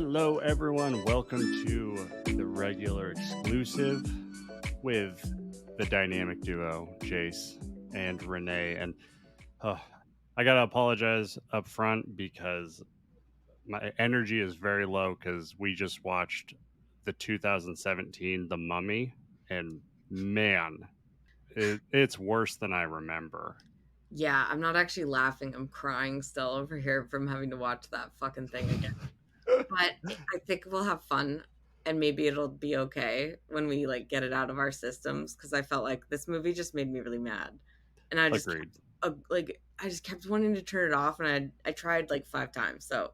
Hello, everyone. Welcome to the regular exclusive with the dynamic duo, Jace and Renee. And I got to apologize up front because my energy is very low because we just watched the 2017 The Mummy. And man, it's worse than I remember. Yeah, I'm not actually laughing. I'm crying still over here from having to watch that fucking thing again. But I think we'll have fun and maybe it'll be okay when we like get it out of our systems because I felt like this movie just made me really mad. And I just Agreed. kept I just kept wanting to turn it off and I tried like 5 times. So,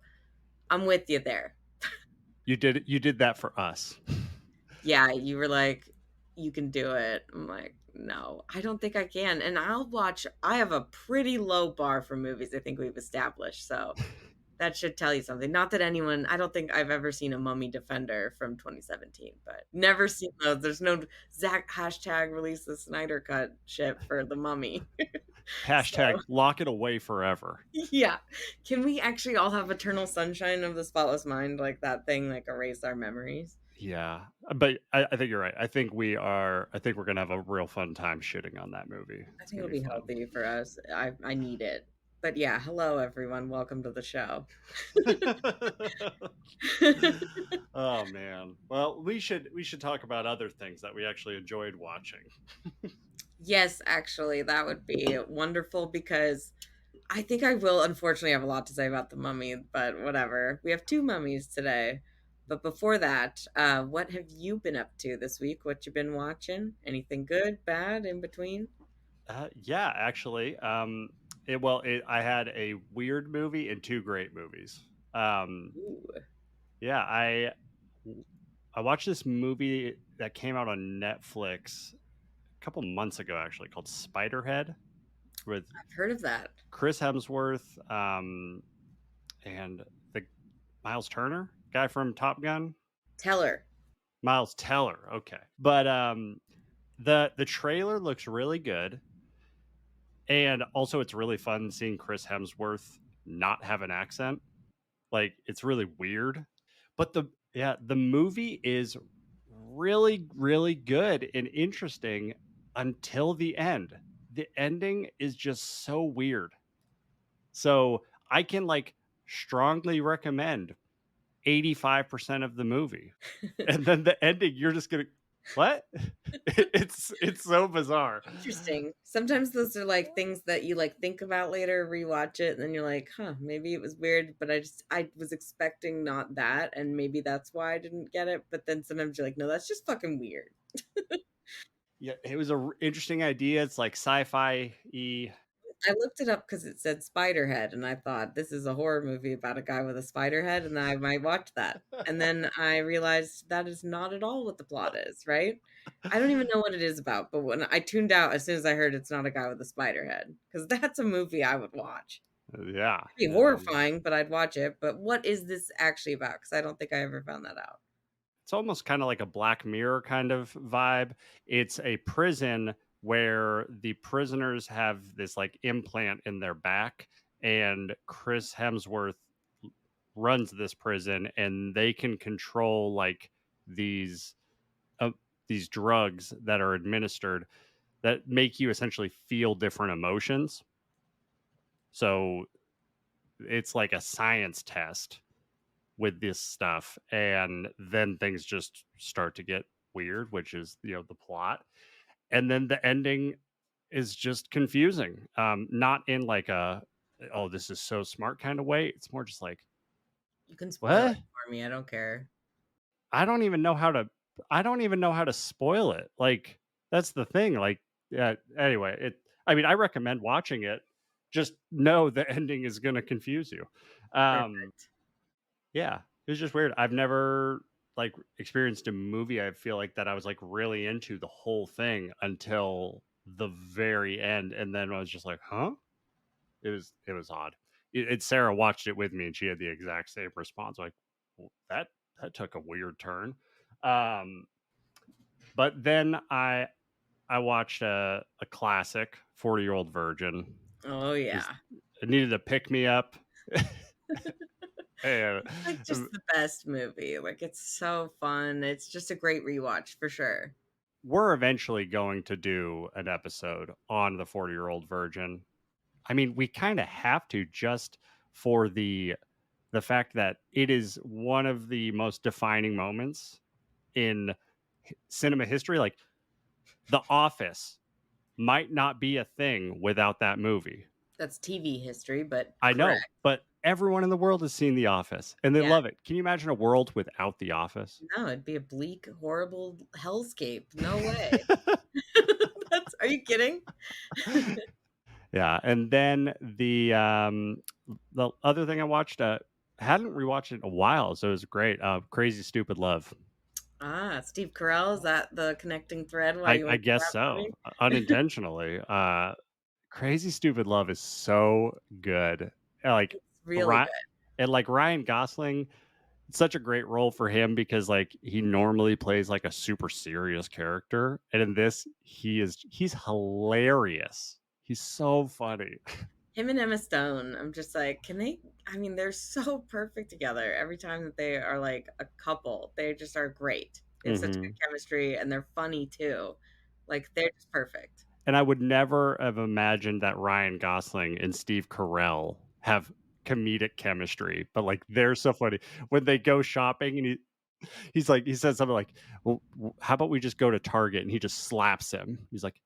I'm with you there. You did that for us. Yeah, you were like, "You can do it." I'm like, "No, I don't think I can." And I have a pretty low bar for movies, I think we've established, so that should tell you something. Not that I don't think I've ever seen a Mummy Defender from 2017, but never seen those. There's no Zach hashtag release the Snyder cut shit for the Mummy. So, Hashtag lock it away forever. yeah. Can we actually all have eternal sunshine of the spotless mind like that thing like erase our memories? Yeah, but I think you're right. I think we're gonna have a real fun time shooting on that movie. I It's think gonna it'll be be fun. healthy for us. I need it. But yeah, hello everyone. Welcome to the show. Oh man. Well, we should talk about other things that we actually enjoyed watching. Yes, actually, that would be wonderful because I think I will unfortunately have a lot to say about the mummy, but whatever. We have two mummies today. But before that, what have you been up to this week? What you been watching? Anything good, bad, in between? Yeah, actually, I had a weird movie and two great movies. Um, Ooh. yeah, I watched this movie that came out on Netflix a couple months ago, actually, called Spiderhead with I've heard of that. Chris Hemsworth, and the Miles Turner guy from Top Gun. Teller. Miles Teller, okay. But the trailer looks really good, and also it's really fun seeing Chris Hemsworth not have an accent. Like it's really weird. But the movie is really really good and interesting until the end. The ending is just so weird. So I can like strongly recommend 85% of the movie. And then the ending, you're just gonna what? It's so bizarre. Interesting. Sometimes those are like things that you like think about later, rewatch it, and then you're like, huh, maybe it was weird, but I was expecting not that, and maybe that's why I didn't get it. But then sometimes you're like, no, that's just fucking weird. Yeah, it was a interesting idea. It's like sci-fi I looked it up because it said Spiderhead, and I thought this is a horror movie about a guy with a spider head, and I might watch that. And then I realized that is not at all what the plot is, right? I don't even know what it is about, but when I tuned out as soon as I heard it's not a guy with a spider head, because that's a movie I would watch. Yeah. It'd be horrifying, but I'd watch it. But what is this actually about? Because I don't think I ever found that out. It's almost kind of like a Black Mirror kind of vibe. It's a prison where the prisoners have this like implant in their back, and Chris Hemsworth runs this prison, and they can control like these uh, these drugs that are administered that make you essentially feel different emotions. So it's like a science test with this stuff, and then things just start to get weird, which is the plot, and then the ending is just confusing. Not in like a oh this is so smart kind of way. It's more just like You can spoil what? it for me. I don't care. I don't even know how to spoil it. Like that's the thing. Like yeah, anyway, I mean I recommend watching it. Just know the ending is going to confuse you. Um Perfect. yeah, it was just weird. I've never like experienced a movie I feel like that I was like really into the whole thing until the very end, and then I was just like, "Huh?" It was odd. Sarah watched it with me, and she had the exact same response. Like, well, that took a weird turn. Um, but then I watched a classic, 40-Year-Old Virgin. Oh Just yeah. it needed to pick me up. And It's like just the best movie. Like it's so fun. It's just a great rewatch for sure. we're eventually going to do an episode on the 40-year-old virgin. I mean, we kind of have to, just for the fact that it is one of the most defining moments in cinema history. Like, The Office might not be a thing without that movie. That's TV history, but I know, correct. but everyone in the world has seen The Office and they Yeah. love it. Can you imagine a world without The Office? No, it'd be a bleak, horrible hellscape. No way. That's are you kidding? Yeah, and then the other thing I watched, hadn't rewatched it in a while, so it was great. Crazy Stupid Love. Ah, Steve Carell, is that the connecting thread why you I went to guess that so, movie? unintentionally. Crazy Stupid Love is so good. Like, It's really Ry good. and, like, Ryan Gosling, it's such a great role for him because, like, he normally plays, like, a super serious character, and in this, he's hilarious. He's so funny. Him and Emma Stone, I'm just like, can they I mean, they're so perfect together every time that they are like a couple. They just are great. They have such good Mhm. chemistry and they're funny too. Like they're just perfect. And I would never have imagined that Ryan Gosling and Steve Carell have comedic chemistry, but, like, they're so funny. When they go shopping and he says something like, "Well, how about we just go to Target?" And he just slaps him. He's like,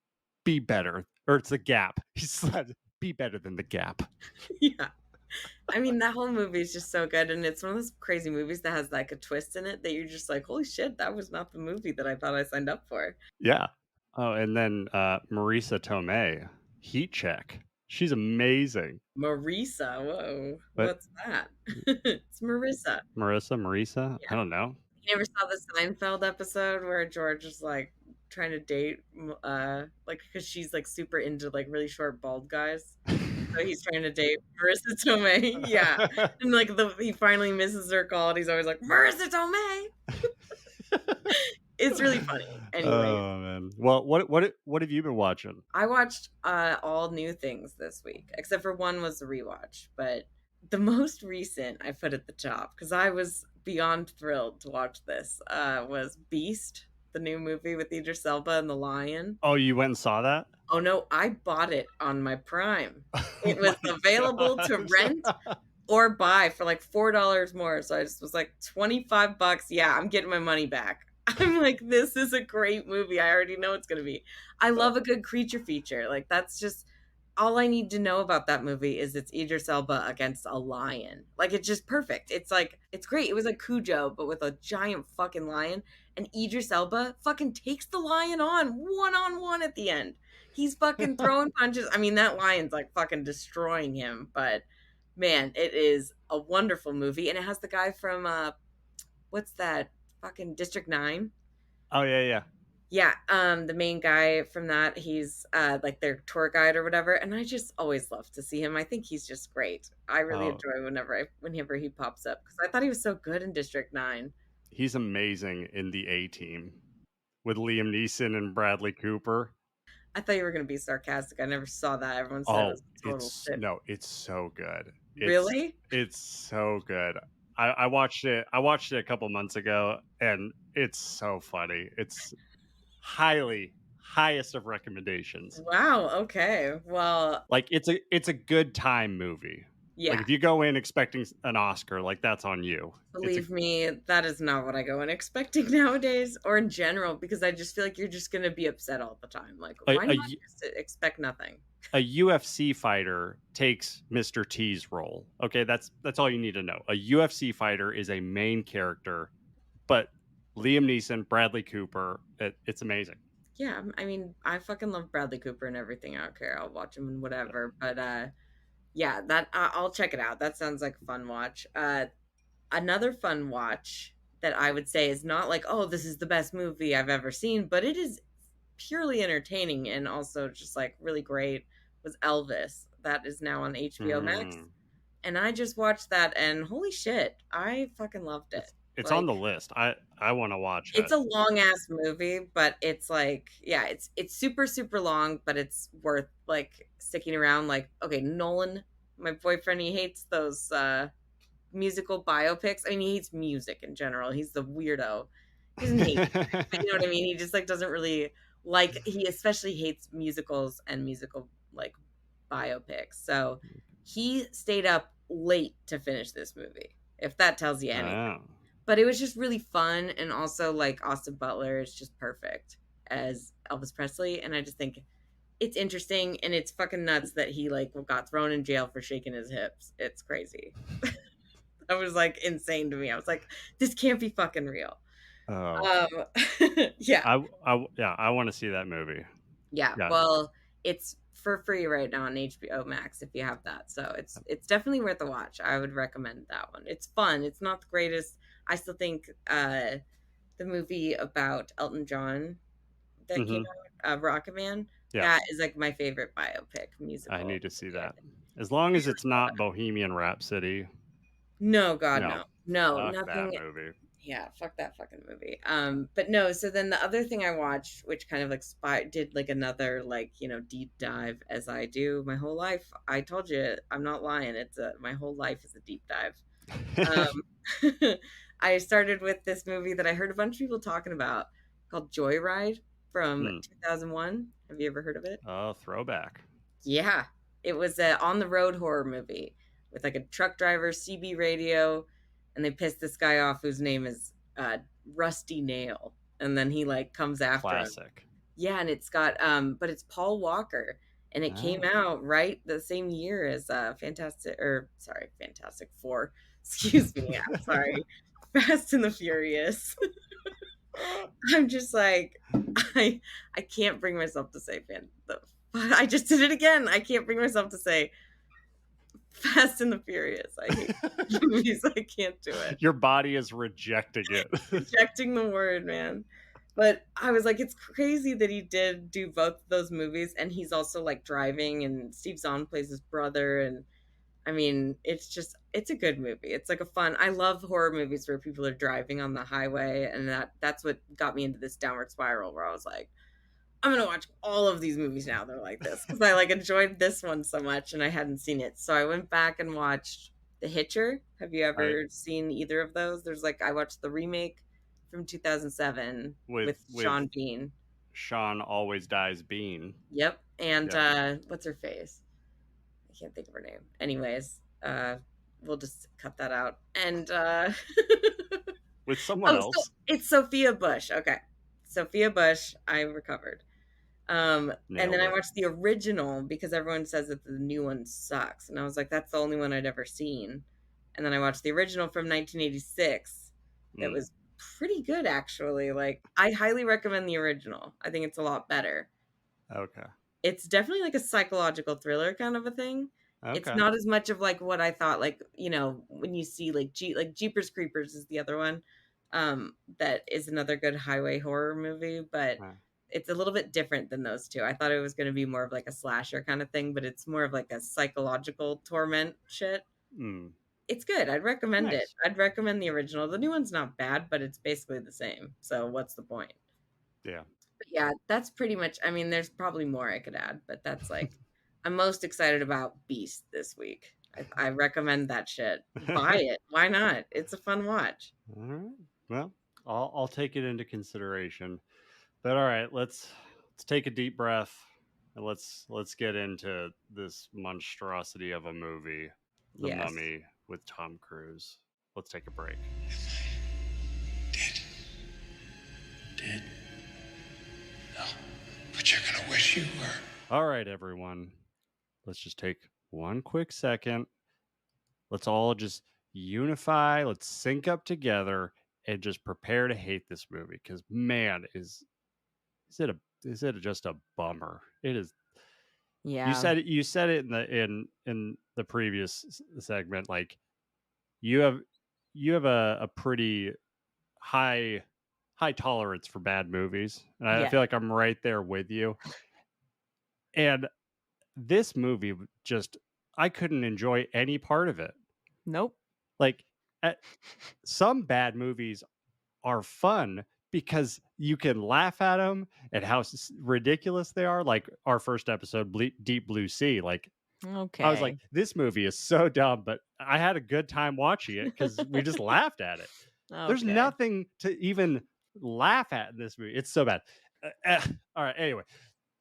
"Be better." Or it's the Gap. He slaps, "Be better than the Gap." Yeah. I mean, that whole movie is just so good, and it's one of those crazy movies that has like a twist in it that you're just like, holy shit, that was not the movie that I thought I signed up for. Yeah. Oh, and then, Marisa Tomei, Heat Check. She's amazing. Marisa, whoa, But what's that? It's Marissa. Marisa? I Yeah. don't know. You never saw the Seinfeld episode where George is like trying to date, like because she's like super into like really short bald guys. So he's trying to date Marissa Tomei. Yeah, and like he finally misses her call, and he's always like Marissa Tomei. It's really funny. Anyway, Oh, man. Well, what have you been watching? I watched all new things this week, except for one was a rewatch. But the most recent I put at the top because I was beyond thrilled to watch this was Beast, the new movie with Idris Elba and the lion. Oh, you went and saw that? Oh no, I bought it on my Prime. Oh It was my available to gosh. rent or buy for like $4 more. So I just was like 25 bucks. Yeah, I'm getting my money back. I'm like, this is a great movie. I already know it's gonna be. I love a good creature feature. Like that's just all I need to know about that movie is it's Idris Elba against a lion. Like it's just perfect. It's like it's great. It was like Cujo, but with a giant fucking lion. And Idris Elba fucking takes the lion on one at the end. He's fucking throwing punches. I mean, that lion's like fucking destroying him, but man, it is a wonderful movie. And it has the guy from what's that? Fucking District 9. Oh, yeah, yeah. Yeah, the main guy from that, he's like their tour guide or whatever, and I just always love to see him. I think he's just great. I really Oh, enjoy whenever he pops up because I thought he was so good in District 9. he's amazing in The A-Team with Liam Neeson and Bradley Cooper. I thought you were gonna be sarcastic. I never saw that. Everyone said it Oh, was total shit. it's so good. Really? It's so good. I watched it a couple months ago and it's so funny. It's highest of recommendations. Wow. Okay. Well, Like, it's a good time movie. Like, yeah. if you go in expecting an Oscar, like, that's on you. It's a Believe me, that is not what I go in expecting nowadays or in general because I just feel like you're just gonna be upset all the time. Like, a, why a not U- just expect nothing? a UFC fighter takes Mr. T's role. Okay, that's all you need to know. A UFC fighter is a main character, but Liam Neeson, Bradley Cooper, it's amazing. Yeah, I mean, I fucking love Bradley Cooper and everything. I don't care. I'll watch him and whatever. But yeah, that I'll check it out. That sounds like a fun watch. Another fun watch that I would say is not like, oh, this is the best movie I've ever seen, but it is purely entertaining and also just like really great was Elvis. That is now on HBO Max. Mm. And I just watched that and holy shit, I fucking loved it. It's on Like the list. I want to watch it's it. a long ass movie, but it's like, yeah, it's super super long, but it's worth like sticking around. Like, okay, Nolan, my boyfriend, he hates those musical biopics. I mean, he hates music in general. He's the weirdo. He doesn't hate music, but you know what I mean? He just like doesn't really like he especially hates musicals and musical like biopics. So he stayed up late to finish this movie, if that tells you anything. Oh. But it was just really fun, and also like Austin Butler is just perfect as Elvis Presley, and I just think it's interesting and it's fucking nuts that he like got thrown in jail for shaking his hips. It's crazy. That was like insane to me. I was like, this can't be fucking real. Oh. Um, yeah, Yeah, I want to see that movie. yeah. Yeah. Well, it's for free right now on HBO Max if you have that. So it's definitely worth a watch. I would recommend that one. It's fun. It's not the greatest. I still think the movie about Elton John that came Hmm. out, Rocket Man, Yeah. that is like my favorite biopic I musical need to see movie, I that. think. As long You as it's never saw not that? Bohemian Rhapsody. No, God, No. no. No, Fuck that nothing. movie. Yeah, fuck that fucking movie. But no, so then the other thing I watched, which kind of like did like another like, deep dive as I do my whole life. I told you, I'm not lying. My whole life is a deep dive. Um I started with this movie that I heard a bunch of people talking about called Joyride from Hmm. 2001. Have you ever heard of it? Oh, throwback. Yeah, it was a on the road horror movie with like a truck driver, CB radio, and they pissed this guy off whose name is Rusty Nail, and then he like comes after him. Classic. Yeah, and it's got but it's Paul Walker, and it came Oh. out right the same year as Fantastic Four. Excuse me, I'm sorry, Fast and the Furious. I'm just like, I can't bring myself to say I just did it again. I can't bring myself to say Fast and the Furious. I hate movies. I can't do it. Your body is rejecting it. Rejecting the word, man. But I was like, it's crazy that he did do both of those movies, and he's also like driving, and Steve Zahn plays his brother, and I mean, it's a good movie. It's like a fun. I love horror movies where people are driving on the highway, and that's what got me into this downward spiral where I was like, I'm gonna watch all of these movies now. They're like this because I like enjoyed this one so much, and I hadn't seen it. So I went back and watched The Hitcher. Have you I ever seen either of those? There's like I watched the remake from 2007 with with Sean Bean. Sean Always Dies Bean. Yep, and Yeah. what's her face? I can't think of her name. Anyways, we'll just cut that out. And With someone oh, so else. it's Sophia Bush. Okay, Sophia Bush. I recovered. And then Nailed I it. watched the original because everyone says that the new one sucks, and I was like, that's the only one I'd ever seen. And then I watched the original from 1986. That Mm. was pretty good, actually. Like, I highly recommend the original. I think it's a lot better. Okay. It's definitely like a psychological thriller kind of a thing. It's Okay. not as much of like what I thought, like, when you see like Jeepers Creepers is the other one. That is another good highway horror movie, but Uh, it's a little bit different than those two. I thought it was going to be more of like a slasher kind of thing, but it's more of like a psychological torment shit. mm. It's good. I'd recommend it. Nice. I'd recommend the original. The new one's not bad, but it's basically the same. So what's the point? Yeah. But yeah, that's pretty much. I mean, there's probably more I could add, but that's like I'm most excited about Beast this week. I recommend that shit. Buy it. Why not? It's a fun watch. All right. Well, I'll take it into consideration. But all right, let's take a deep breath and let's get into this monstrosity of a movie, The Yes. Mummy with Tom Cruise. Let's take a break. Dead. Dead? No. But you're gonna wish you were. All right, everyone. Let's just take one quick second. Let's all just unify, let's sync up together and just prepare to hate this movie cuz man is it just a bummer. It is. Yeah. You said it in the previous segment. Like you have a pretty high tolerance for bad movies, and I Yeah. feel like I'm right there with you. And this movie just I couldn't enjoy any part of it. Nope. Like at, some bad movies are fun because you can laugh at them and how ridiculous they are. Like our first episode, Deep Blue Sea. Like I was like, Okay. this movie is so dumb, but I had a good time watching it because we just laughed at it. There's Okay. nothing to even laugh at in this movie. It's so bad. All right. Anyway,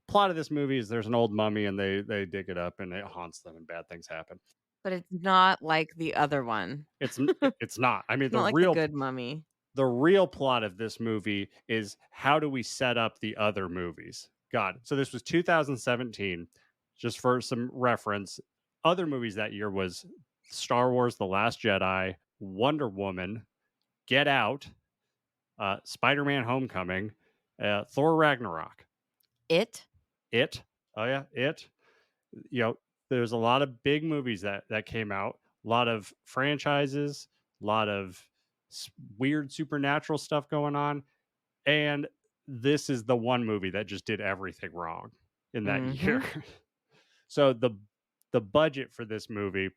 plot of this movie is there's an old mummy and they dig it up and it haunts them and bad things happen. But it's not like the other one. It's not. I mean, It's not like The Good Mummy. the real plot of this movie is how do we set up the other movies? God. So this was 2017. Just for some reference, other movies that year was Star Wars The Last Jedi, Wonder Woman, Get Out, Spider-Man Homecoming, Thor Ragnarok. It? It. Oh yeah, it. You know, there's a lot of big movies that came out, a lot of franchises, a lot of weird supernatural stuff going on, and this is the one movie that just did everything wrong in that year. Mhm. So the budget for this movie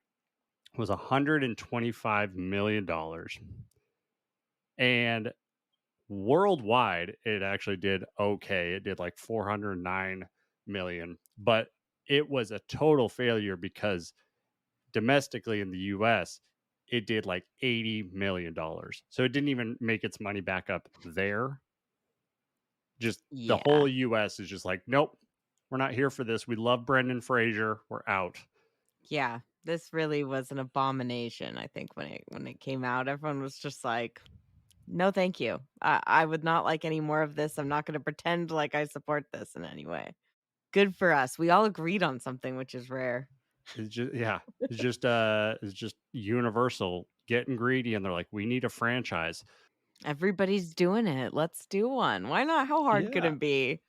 was $125 million, and worldwide it actually did okay. It did like 409 million, but it was a total failure because domestically in the US, it did like $80 million. So it didn't even make its money back up there. Just the Yeah. whole US is just like, nope, we're not here for this. We love Brendan Fraser. We're out. Yeah. This really was an abomination, I think, when it came out. Everyone was just like, "No, thank you. I would not like any more of this. I'm not gonna pretend like I support this in any way." Good for us. We all agreed on something, which is rare. It's just yeah, it's just universal getting greedy and they're like, we need a franchise. Everybody's doing it. Let's do one. Why not? How hard could Yeah. it be?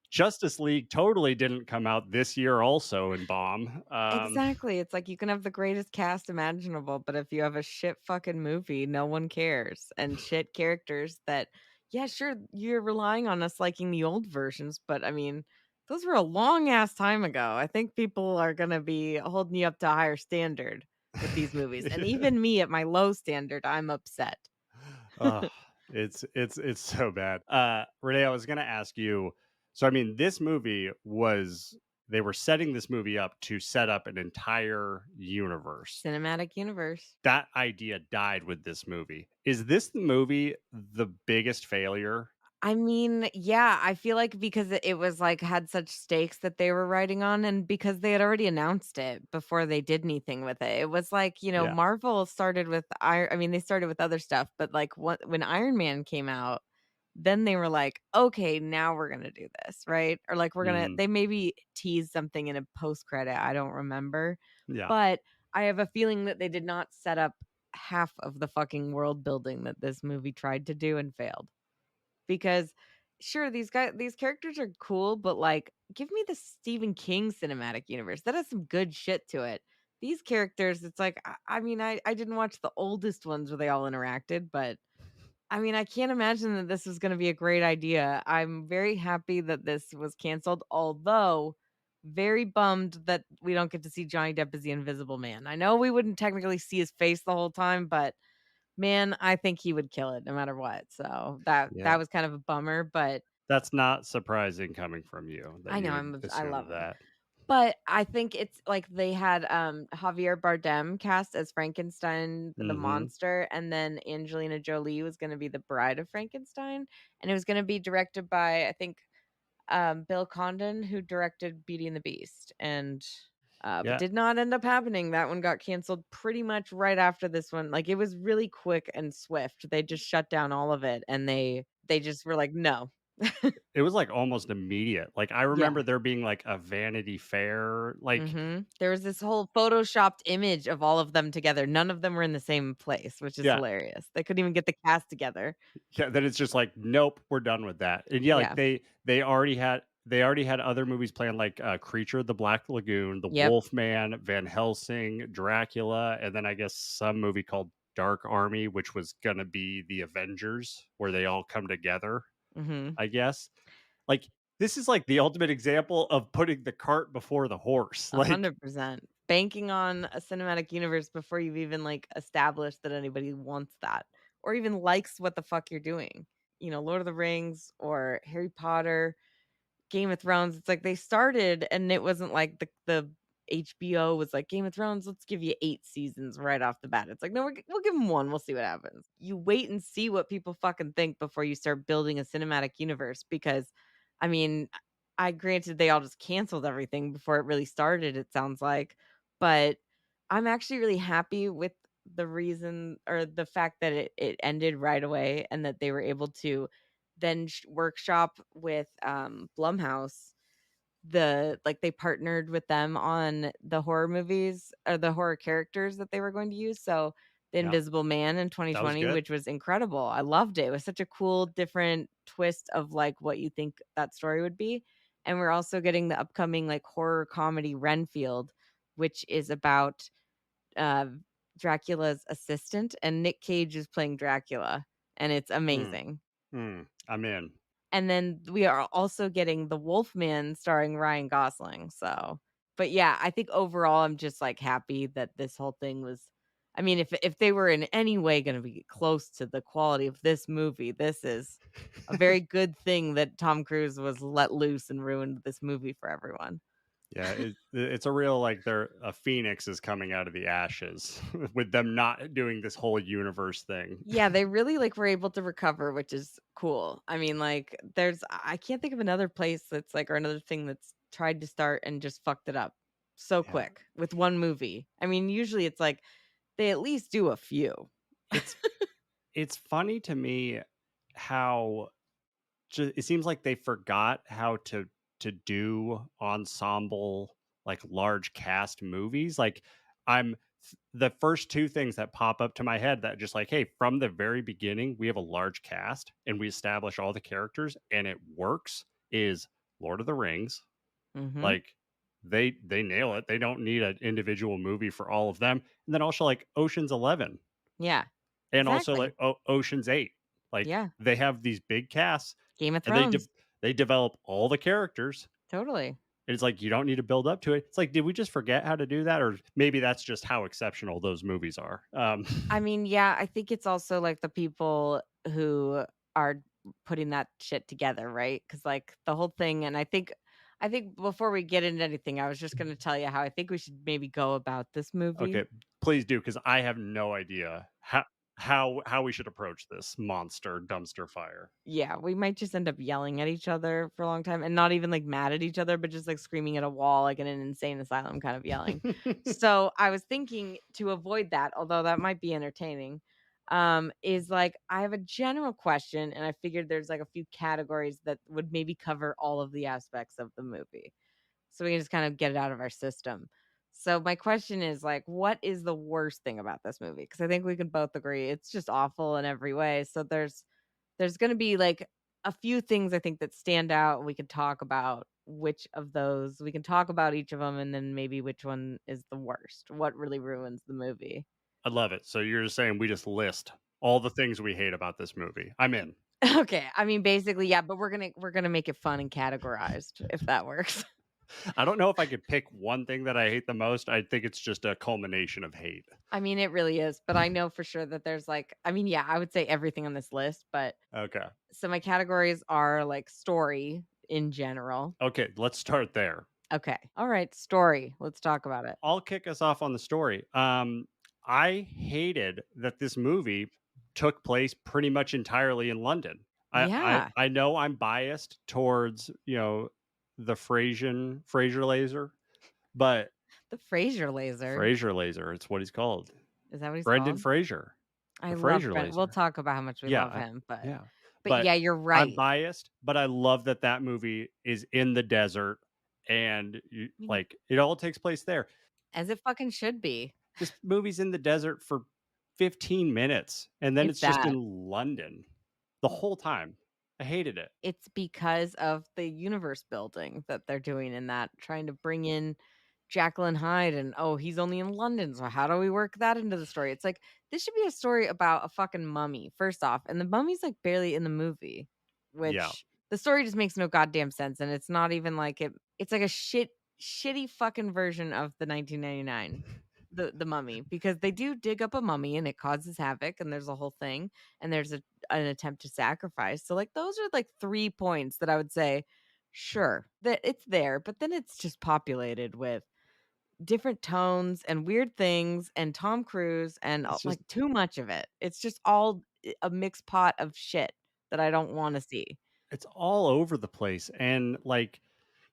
Justice League totally didn't come out this year also in bomb. Exactly. It's like you can have the greatest cast imaginable, but if you have a shit fucking movie, no one cares. And shit characters that, yeah, sure, you're relying on us liking the old versions, but I mean, those were a long ass time ago. I think people are going to be holding you up to a higher standard with these movies. And Yeah. even me at my low standard, I'm upset. Oh, it's so bad. Renee, I was gonna ask you. So I mean, this movie was they were setting this movie up to set up an entire universe. Cinematic universe. That idea died with this movie. Is this the movie the biggest failure? I mean, yeah, I feel like because it was like had such stakes that they were writing on, and because they had already announced it before they did anything with it. It was like, Yeah. Marvel started with I mean, they started with other stuff, but like when Iron Man came out, then they were like, okay, now we're gonna do this, right? Or like Mm, they maybe teased something in a post credit. I don't remember. yeah. But I have a feeling that they did not set up half of the fucking world building that this movie tried to do and failed. Because sure, these characters are cool, but like give me the Stephen King cinematic universe. That has some good shit to it. These characters, it's like I mean, I didn't watch the oldest ones where they all interacted, but I mean, I can't imagine that this is going to be a great idea. I'm very happy that this was canceled, although very bummed that we don't get to see Johnny Depp as the Invisible Man. I know we wouldn't technically see his face the whole time, but man, I think he would kill it no matter what. So that Yeah. was kind of a bummer, but That's not surprising coming from you that I know you would I love assume him. that. But I think it's like they had Javier Bardem cast as Frankenstein the Mhm. monster, and then Angelina Jolie was going to be the bride of Frankenstein, and it was going to be directed by I think Bill Condon, who directed Beauty and the Beast, and but Yeah. did not end up happening. That one got canceled pretty much right after this one. Like it was really quick and swift. They just shut down all of it, and they just were like, no. It was, like, almost immediate. Like, I Yeah. remember there being, like, a Vanity Fair, like There was this whole photoshopped image of all of them together. None of them were in the same place, which is yeah, hilarious. They couldn't even get the cast together. yeah, then it's just like, "Nope, we're done with that." And, yeah, like, Yeah. they already had other movies planned, like, Creature of the Black Lagoon, The Yep. Wolfman, Van Helsing, Dracula, and then I guess some movie called Dark Army, which was gonna be the Avengers, where they all come together, Mhm. I guess. Like, this is, like, the ultimate example of putting the cart before the horse, like 100%. Banking on a cinematic universe before you've even like established that anybody wants that or even likes what the fuck you're doing. Lord of the Rings or Harry Potter, Game of Thrones. It's like they started and it wasn't like the HBO was like, Game of Thrones, let's give you 8 seasons right off the bat. It's like, no, we'll give them one. We'll see what happens. You wait and see what people fucking think before you start building a cinematic universe. Because, I mean, I granted they all just canceled everything before it really started, it sounds like. But I'm actually really happy with the reason or the fact that it ended right away and that they were able to then workshop with Blumhouse they partnered with them on the horror movies or the horror characters that they were going to use. So The Yeah, Invisible Man in that was 2020, good. which was incredible. I loved it. It was such a cool, different twist of like what you think that story would be. And we're also getting the upcoming like horror comedy Renfield, which is about uh Dracula's assistant, and Nick Cage is playing Dracula, and it's Mm, amazing. I'm in. And then we are also getting The Wolfman starring Ryan Gosling, so but yeah, I think overall, I'm just, like, happy that this whole thing was I mean, if they were in any way gonna be close to the quality of this movie, this is a very good thing that Tom Cruise was let loose and ruined this movie for everyone. Yeah, it's a real like they're a phoenix is coming out of the ashes with them not doing this whole universe thing. Yeah, they really, like, were able to recover, which is cool. I mean, like, I can't think of another place that's, like or another thing that's tried to start and just fucked it up so Yeah, quick with one movie. I mean, usually it's like they at least do a few. it's it's funny to me how it seems like they forgot how to do ensemble like large cast movies. Like I'm the first two things that pop up to my head that just like, hey, from the very beginning, we have a large cast and we establish all the characters and it works is Lord of the Rings. Mhm. Like they nail it. They don't need an individual movie for all of them. And then also like Ocean's 11 Yeah. and also Exactly. like Ocean's 8. Like Yeah. they have these big casts Game of and Thrones. they develop all the characters. Totally. It's like you don't need to build up to it. It's like, did we just forget how to do that, or maybe that's just how exceptional those movies are? I mean, yeah, I think it's also, like, the people who are putting that shit together, right? Because like, the whole thing I think before we get into anything, I was just gonna tell you how I think we should maybe go about this movie. Okay, please do because I have no idea how we should approach this monster dumpster fire. Yeah, we might just end up yelling at each other for a long time and not even, like, mad at each other, but just, like, screaming at a wall, like, in an insane asylum kind of yelling. So, I was thinking to avoid that, although that might be entertaining, is, like, I have a general question, and I figured there's, like, a few categories that would maybe cover all of the aspects of the movie. So we can just kind of get it out of our system. So my question is, like, what is the worst thing about this movie? Because I think we can both agree it's just awful in every way. So there's gonna be, like, a few things I think that stand out, and we can talk about which of those we can talk about each of them, and then maybe which one is the worst. What really ruins the movie. I love it. So you're just saying we just list all the things we hate about this movie. I'm in. Okay, I mean, basically, yeah, but we're gonna make it fun and categorized, if that works. I don't know if I could pick one thing that I hate the most. I think it's just a culmination of hate. I mean, it really is, but I know for sure that there's, like I mean, yeah, I would say everything on this list, but Okay. so my categories are, like, story in general. Okay, let's start there. Okay. Alright, story. Let's talk about it. I'll kick us off on the story. I hated that this movie took place pretty much entirely in London. Yeah, I know I'm biased towards, the Fraser laser, but the Fraser laser. Fraser laser, it's what he's called. Is that what he's Brendan called? Fraser, I the love Fraser Brent we'll laser. talk about how much we Yeah, love him, yeah. but But yeah, you're I'm right. biased, but I love that that movie is in the desert and I mean, like it all takes place there. as it fucking should be. This movie's in the desert for 15 minutes, and then If it's just in that. London the whole time. I hated it. It's because of the universe building that they're doing in that, trying to bring in Jacqueline Hyde and, "Oh, he's only in London, so how do we work that into the story?" It's like, this should be a story about a fucking mummy, first off, and the mummy's, like, barely in the movie, Yeah. which the story just makes no goddamn sense, and it's not even like it's like a shitty fucking version of the 1999, the Mummy, because they do dig up a mummy and it causes havoc, and there's a whole thing, and there's an attempt to sacrifice. So like those are like 3 points that I would say, sure, that it's there, but then it's just populated with different tones and weird things and Tom Cruise and, It's just like, too much of it. It's just all a mixed pot of shit that I don't wanna see. it's all over the place, and, like,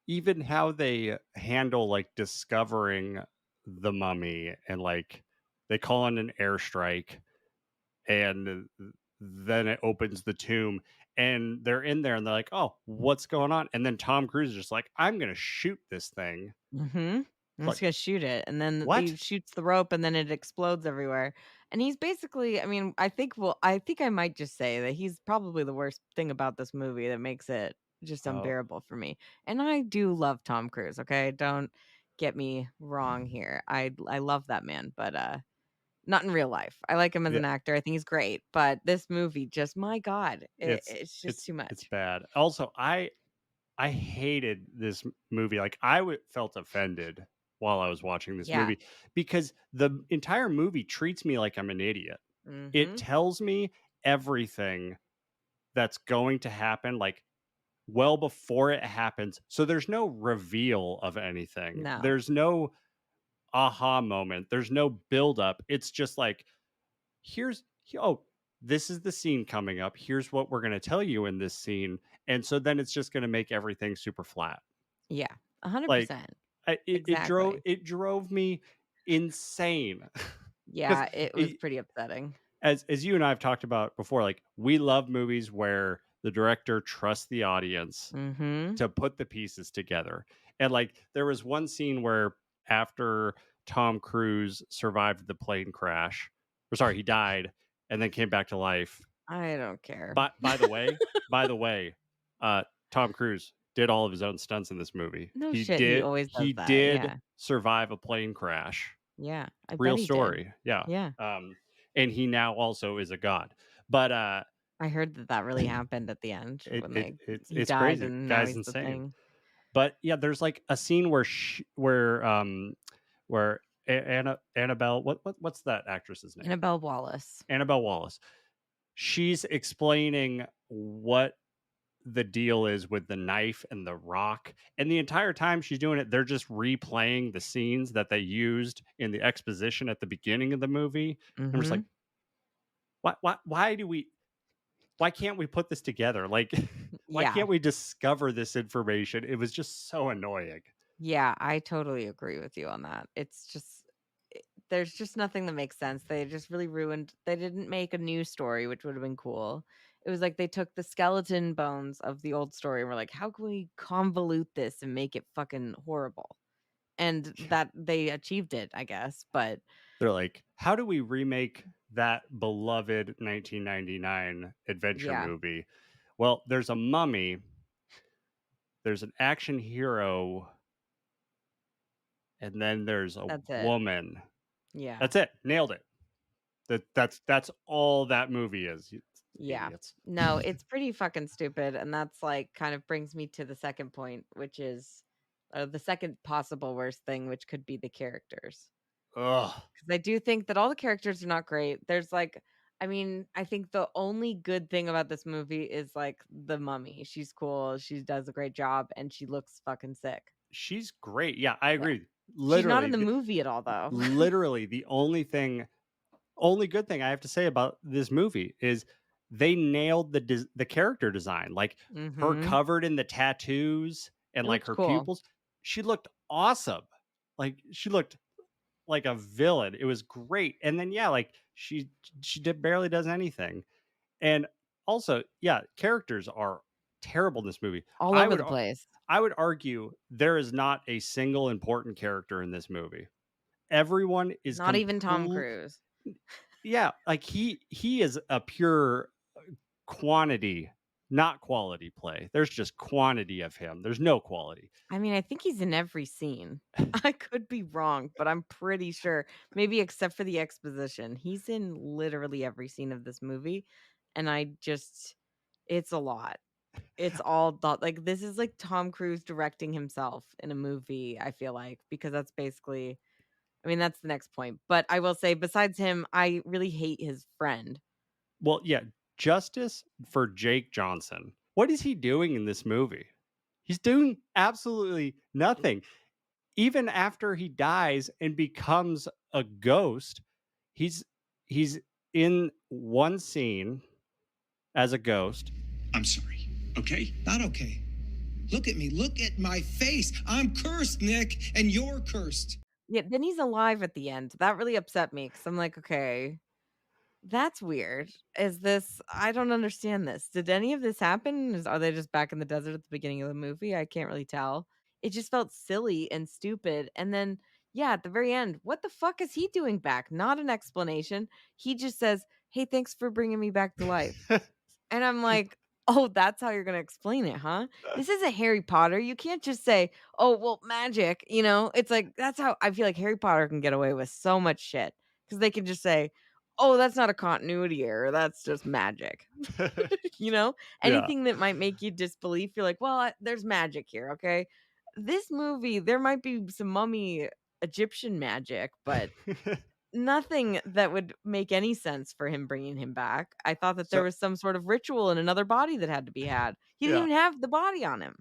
even how they handle, like, discovering the mummy and, like, they call in an airstrike, and then it opens the tomb, and they're in there, and they're like, "Oh, what's going on?" And then Tom Cruise is just like, "I'm gonna shoot this thing." Mhm. I'm It's just like, gonna shoot it, and then he "What?" shoots the rope, and then it explodes everywhere, and he's basically I mean, I think I might just say that he's probably the worst thing about this movie that makes it just Oh, unbearable for me, and I do love Tom Cruise, okay? Don't get me wrong here. I love that man, but, not in real life. I like him as yeah. an actor, I think he's great, but this movie just my god, It's it's just it's too it's much. bad. Also, I hated this movie. Like, felt offended while I was watching this Yeah. movie because the entire movie treats me like I'm an idiot. It Mhm. tells me everything that's going to happen, like, well before it happens. So there's no reveal of anything. No. There's no aha moment. There's no build up. It's just like, here's oh, this is the scene coming up. Here's what we're going to tell you in this scene. And so then it's just going to make everything super flat. Yeah. Like, 100%. it Exactly. drove me insane. Because Yeah, it was pretty upsetting. as you and I have talked about before, like, we love movies where the director trusts the audience Mhm. to put the pieces together. And, like, there was one scene where after Tom Cruise survived the plane crash, or sorry, he died and then came back to life. I don't care. But by the way, uh, Tom Cruise did all of his own stunts in this movie. No He shit, he did always does he that, did yeah. survive a plane crash. Yeah, I bet Real he did. story. Yeah. Yeah. And he now also is a god. But I heard that that really happened at the end when he it's died crazy. and now Guy's he's the insane. thing. But yeah, there's like a scene where Annabelle, what's that actress's name? Annabelle Wallace. Annabelle Wallace. She's explaining what the deal is with the knife and the rock. And the entire time she's doing it, they're just replaying the scenes that they used in the exposition at the beginning of the movie. I'm just like, Mhm. why can't we put this together? Like, why Yeah. can't we discover this information? It was just so annoying. Yeah, I totally agree with you on that. It's just there's just nothing that makes sense. They just really ruined they didn't make a new story, which would have been cool. It was like they took the skeleton bones of the old story and were like, "How can we convolute this and make it fucking horrible?" And that they achieved it, I guess, but They're like, how do we remake that beloved 1999 adventure yeah, movie? Well, there's a mummy, there's an action hero, and then there's a that's it. woman. Yeah. That's it. Nailed it. That's all that movie is. You Yeah. idiots. No, it's pretty fucking stupid, and that's, like, kind of brings me to the second point, which is, the second possible worst thing, which could be the characters. Ugh. 'Cause I do think that all the characters are not great. There's, like I mean, I think the only good thing about this movie is, like, the mummy. She's cool, she does a great job, and she looks fucking sick. She's great. Yeah, I Yeah. agree. She's not in Literally, the movie at all, though. literally the only good thing I have to say about this movie is they nailed the character design. Like, her Mhm. covered in the tattoos and It like looks her cool. pupils, she looked awesome. Like, she looked like a villain. It was great. And then yeah, like she did barely does anything. And also, yeah, characters are terrible in this movie. All I over would the place. I would argue there is not a single important character in this movie. Everyone is Not even Tom complete. Cruise. Yeah, like he is a pure quantity, not quality play. There's just quantity of him. There's no quality. I mean, I think he's in every scene. I could be wrong, but I'm pretty sure, maybe except for the exposition, he's in literally every scene of this movie, and I just it's a lot. It's all thought like, this is like Tom Cruise directing himself in a movie, I feel like, because that's basically I mean, that's the next point, but I will say besides him, I really hate his friend. Well, yeah, justice for Jake Johnson. What is he doing in this movie? He's doing absolutely nothing. even after he dies and becomes a ghost, he's he's in one scene as a ghost. I'm sorry, okay? Not okay. Look at me. Look at my face. I'm cursed, Nick, and you're cursed. Yeah, then he's alive at the end. That really upset me because I'm like, okay, that's weird. Is this I don't understand this. Did any of this happen? Are they just back in the desert at the beginning of the movie? I can't really tell. It just felt silly and stupid. And then, yeah, at the very end, what the fuck is he doing back? Not an explanation. He just says, "Hey, thanks for bringing me back to life." And I'm like, "Oh, that's how you're gonna explain it, huh? This isn't Harry Potter. You can't just say, 'Oh, well, magic,' you know? It's like that's how I feel like Harry Potter can get away with so much shit because they can just say, 'Oh, that's not a continuity error. That's just magic.'" You know? Yeah. Anything that might make you disbelief, you're like, "Well, there's magic here, okay?" This movie, there might be some mummy Egyptian magic, but nothing that would make any sense for him bringing him back. I thought that there So was some sort of ritual in another body that had to be had. He didn't yeah. even have the body on him.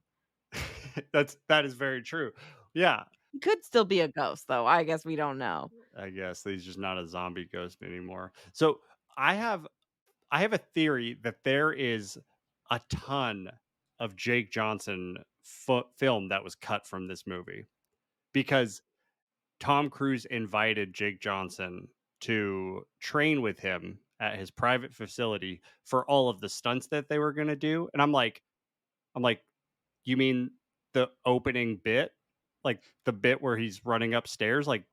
That is very true. Yeah. He could still be a ghost, though. I guess we don't know. I guess he's just not a zombie ghost anymore. So I have I have a theory that there is a ton of Jake Johnson film that was cut from this movie because Tom Cruise invited Jake Johnson to train with him at his private facility for all of the stunts that they were going to do. And I'm like, you mean the opening bit? Like the bit where he's running upstairs? Like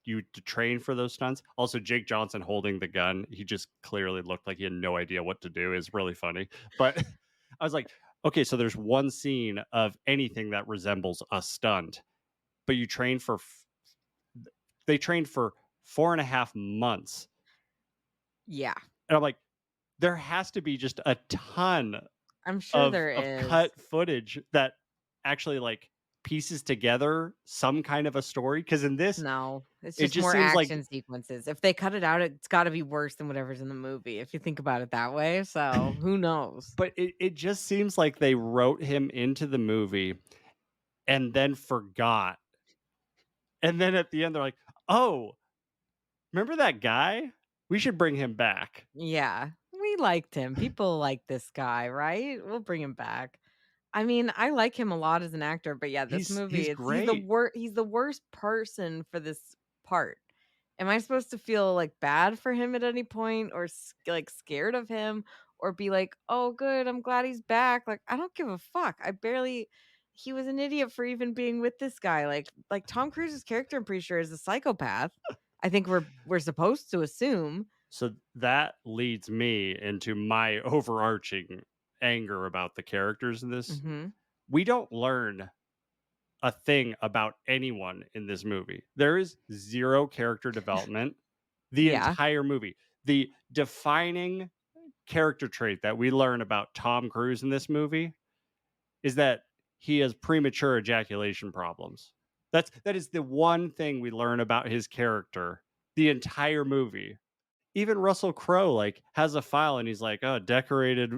you to train for those stunts? Also, Jake Johnson holding the gun, he just clearly looked like he had no idea what to do. Is really funny. But I was like, okay, so there's one scene of anything that resembles a stunt, but you train for they trained for 4.5 months. Yeah, And I'm like, there has to be just a ton I'm sure of there is. cut footage that actually like pieces together some kind of a story. Because in this, No, it's it just just more seems like action sequences. If they cut it out, it's gotta be worse than whatever's in the movie, if you think about it that way, so who knows? but it just seems like they wrote him into the movie and then forgot. And then at the end, they're like, oh, remember that guy? We should bring him back. Yeah, we liked him. People like this guy, right? We'll bring him back. I mean, I like him a lot as an actor, but yeah, this He's movie, it's great. he's the worst person for this part. Am I supposed to feel like bad for him at any point or like scared of him or be like, "Oh, good, I'm glad he's back." Like, I don't give a fuck. I barely he was an idiot for even being with this guy. Like Tom Cruise's character, I'm pretty sure is a psychopath. I think we're supposed to assume. So that leads me into my overarching anger about the characters in this. Mhm. We don't learn a thing about anyone in this movie. There is zero character development the Yeah. entire movie. The defining character trait that we learn about Tom Cruise in this movie is that he has premature ejaculation problems. That is the one thing we learn about his character the entire movie. Even Russell Crowe like has a file and he's like, "Oh, decorated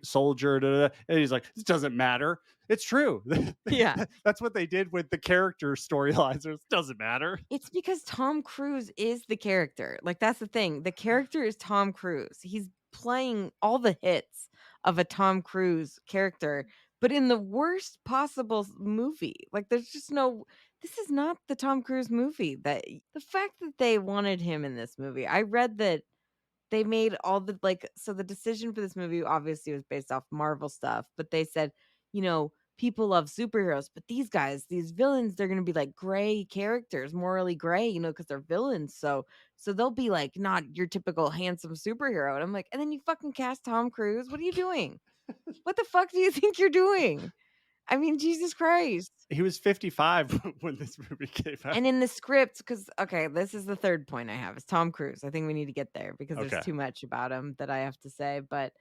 soldier," da, da, da. And he's like, "This doesn't matter. It's true." Yeah. That's what they did with the character storylines. It doesn't matter. It's because Tom Cruise is the character. Like, that's the thing. The character is Tom Cruise. He's playing all the hits of a Tom Cruise character, but in the worst possible movie. Like, there's just no this is not the Tom Cruise movie that the fact that they wanted him in this movie. I read that they made all the like so the decision for this movie obviously was based off Marvel stuff, but they said, you know, people love superheroes, but these guys, these villains, they're going to be like gray characters, morally gray, you know, because they're villains. So they'll be like not your typical handsome superhero. And I'm like, and then you fucking cast Tom Cruise. What are you doing? What the fuck do you think you're doing? I mean, Jesus Christ. He was 55 when this movie came out. And in the script, because okay, this is the third point I have is Tom Cruise. I think we need to get there because there's Okay. too much about him that I have to say. But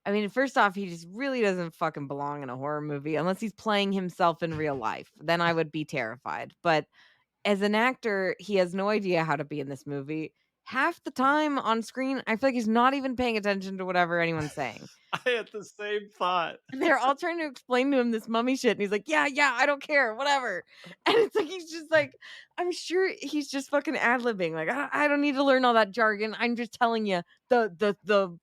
I mean, first off, he just really doesn't fucking belong in a horror movie unless he's playing himself in real life. Then I would be terrified. But as an actor, he has no idea how to be in this movie. half the time on screen, I feel like he's not even paying attention to whatever anyone's saying. I had the same thought. And they're all trying to explain to him this mummy shit, and he's like, "Yeah, yeah, I don't care, whatever." And it's like he's just like, I'm sure he's just fucking ad-libbing. Like, I don't need to learn all that jargon. I'm just telling you the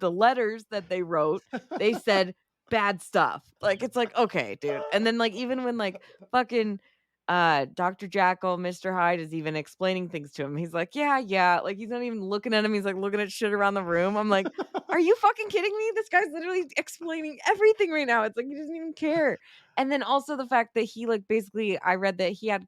letters that they wrote. They said bad stuff. Like, it's like, okay, dude. And then like even when like fucking Dr. Jackal, Mr. Hyde is even explaining things to him. He's like, "Yeah, yeah." Like he's not even looking at him. He's like looking at shit around the room. I'm like, are you fucking kidding me? This guy's literally explaining everything right now. It's like he doesn't even care. And then also the fact that he like basically I read that he had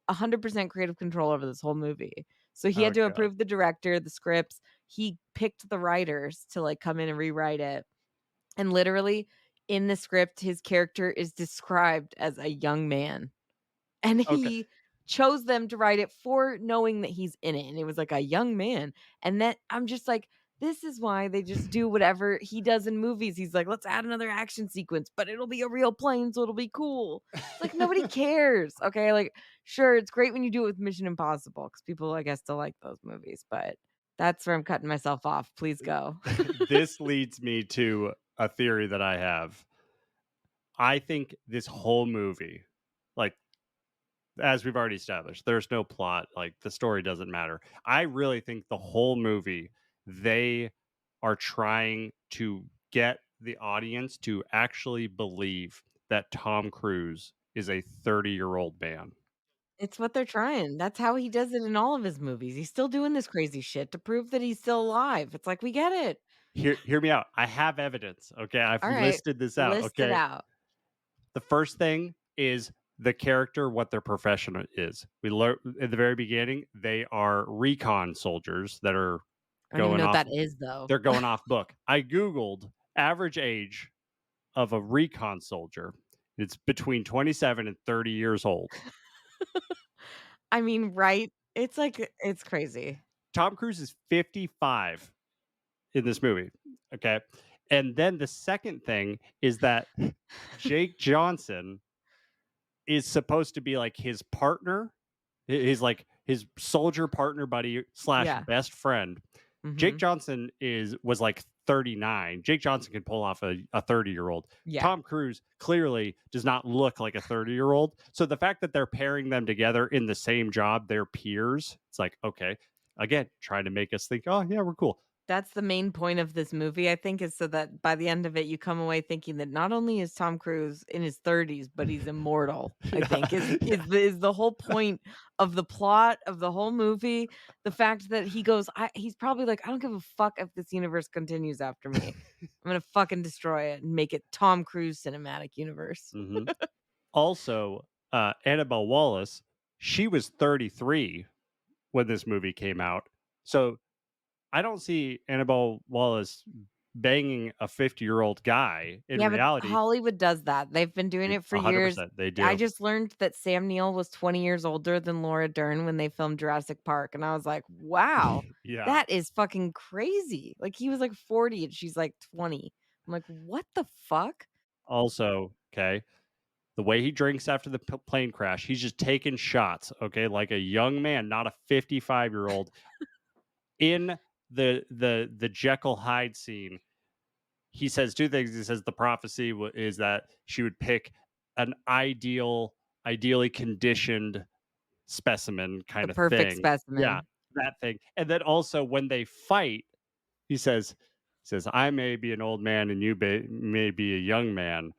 100% creative control over this whole movie. So he Oh had to god. approve the director, the scripts. He picked the writers to like come in and rewrite it. And literally in the script his character is described as a young man. And Okay. he chose them to write it for knowing that he's in it, and it was like a young man, and that I'm just like, this is why they just do whatever he does in movies. He's like, "Let's add another action sequence, but it'll be a real plane, so it'll be cool." It's like, nobody cares, okay? Like, sure, it's great when you do it with Mission Impossible because people, I guess, still like those movies, but that's where I'm cutting myself off. Please go. This leads me to a theory that I have. I think this whole movie, like as we've already established, there's no plot, like the story doesn't matter. I really think the whole movie, they are trying to get the audience to actually believe that Tom Cruise is a 30-year-old man. It's what they're trying. That's how he does it in all of his movies. He's still doing this crazy shit to prove that he's still alive. It's like, we get it. Hear me out. I have evidence. Okay. I've All right, listed this out. list it Okay. out. The first thing is the character, what their profession is. We learn at the very beginning, they are recon soldiers that are I don't even going know what off. that is, though. They're going off book. I Googled average age of a recon soldier. It's between 27 and 30 years old. I mean, right? It's like it's crazy. Tom Cruise is 55 in this movie. Okay. And then the second thing is that Jake Johnson is supposed to be like his partner, his like his soldier partner buddy slash Yeah. best friend. Jake Mhm. Johnson was like 39. Jake Johnson can pull off a 30-year-old. Yeah. Tom Cruise clearly does not look like a 30-year-old. So the fact that they're pairing them together in the same job, they're peers, it's like, okay, again, trying to make us think, oh yeah, we're cool. That's the main point of this movie, I think, is so that by the end of it, you come away thinking that not only is Tom Cruise in his 30s, but he's immortal, I Yeah, think, is yeah. is the whole point of the plot of the whole movie. The fact that he goes, he's probably like, "I don't give a fuck if this universe continues after me. I'm gonna fucking destroy it and make it Tom Cruise cinematic universe." Mhm. Also, Annabelle Wallace, she was 33 when this movie came out. So I don't see Annabelle Wallace banging a 50-year-old guy in Yeah, but reality. Hollywood does that. They've been doing it for years. 100% they I do. just learned that Sam Neill was 20 years older than Laura Dern when they filmed Jurassic Park, and I was like, "Wow, Yeah. that is fucking crazy." Like, he was, like, 40 and she's, like, 20. I'm like, "What the fuck?" Also, okay, the way he drinks after the plane crash, he's just taking shots, okay, like a young man, not a 55-year-old. In the Jekyll Hyde scene, he says two things. He says the prophecy is that she would pick an ideally conditioned specimen The kind of perfect thing. Yeah, specimen. that thing. And then also when they fight, he says, "I may be an old man and you may be a young man,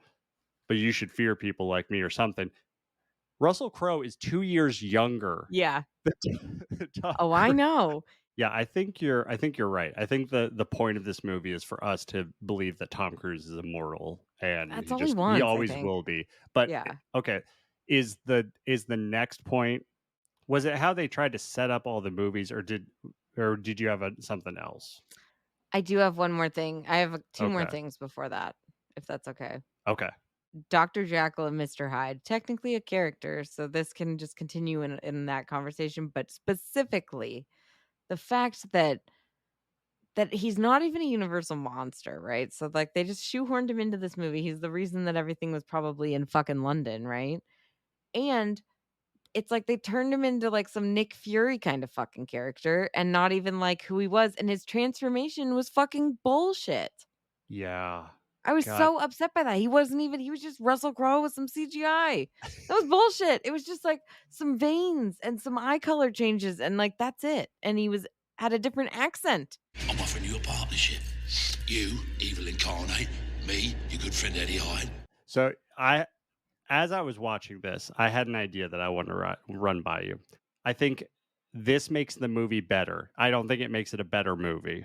but you should fear people like me," or something. Russell Crowe is 2 years younger Yeah. than Tom Oh, I Cruise. know. Yeah, I think you're right. I think the point of this movie is for us to believe that Tom Cruise is immortal and That's all he he wants, I always think. will be. But Yeah. okay, is the next point, was it how they tried to set up all the movies, or did you have something else? I do have one more thing. I have 2 more Okay. things before that, if that's okay. Okay. Dr. Jackal and Mr. Hyde, technically a character, so this can just continue in that conversation, but specifically the fact that he's not even a universal monster, right? So like they just shoehorned him into this movie. He's the reason that everything was probably in fucking London, right? And it's like they turned him into, like, some Nick Fury kind of fucking character and not even, like, who he was, and his transformation was fucking bullshit. Yeah. I was God. so upset by that. He was just Russell Crowe with some CGI. That was bullshit. It was just, like, some veins and some eye color changes, and, like, that's it, and he was had a different accent. I'm offering you a partnership. You, evil incarnate. Me, your good friend Eddie Hyde. So as I was watching this, I had an idea that I want to run by you. I think this makes the movie better. I don't think it makes it a better movie.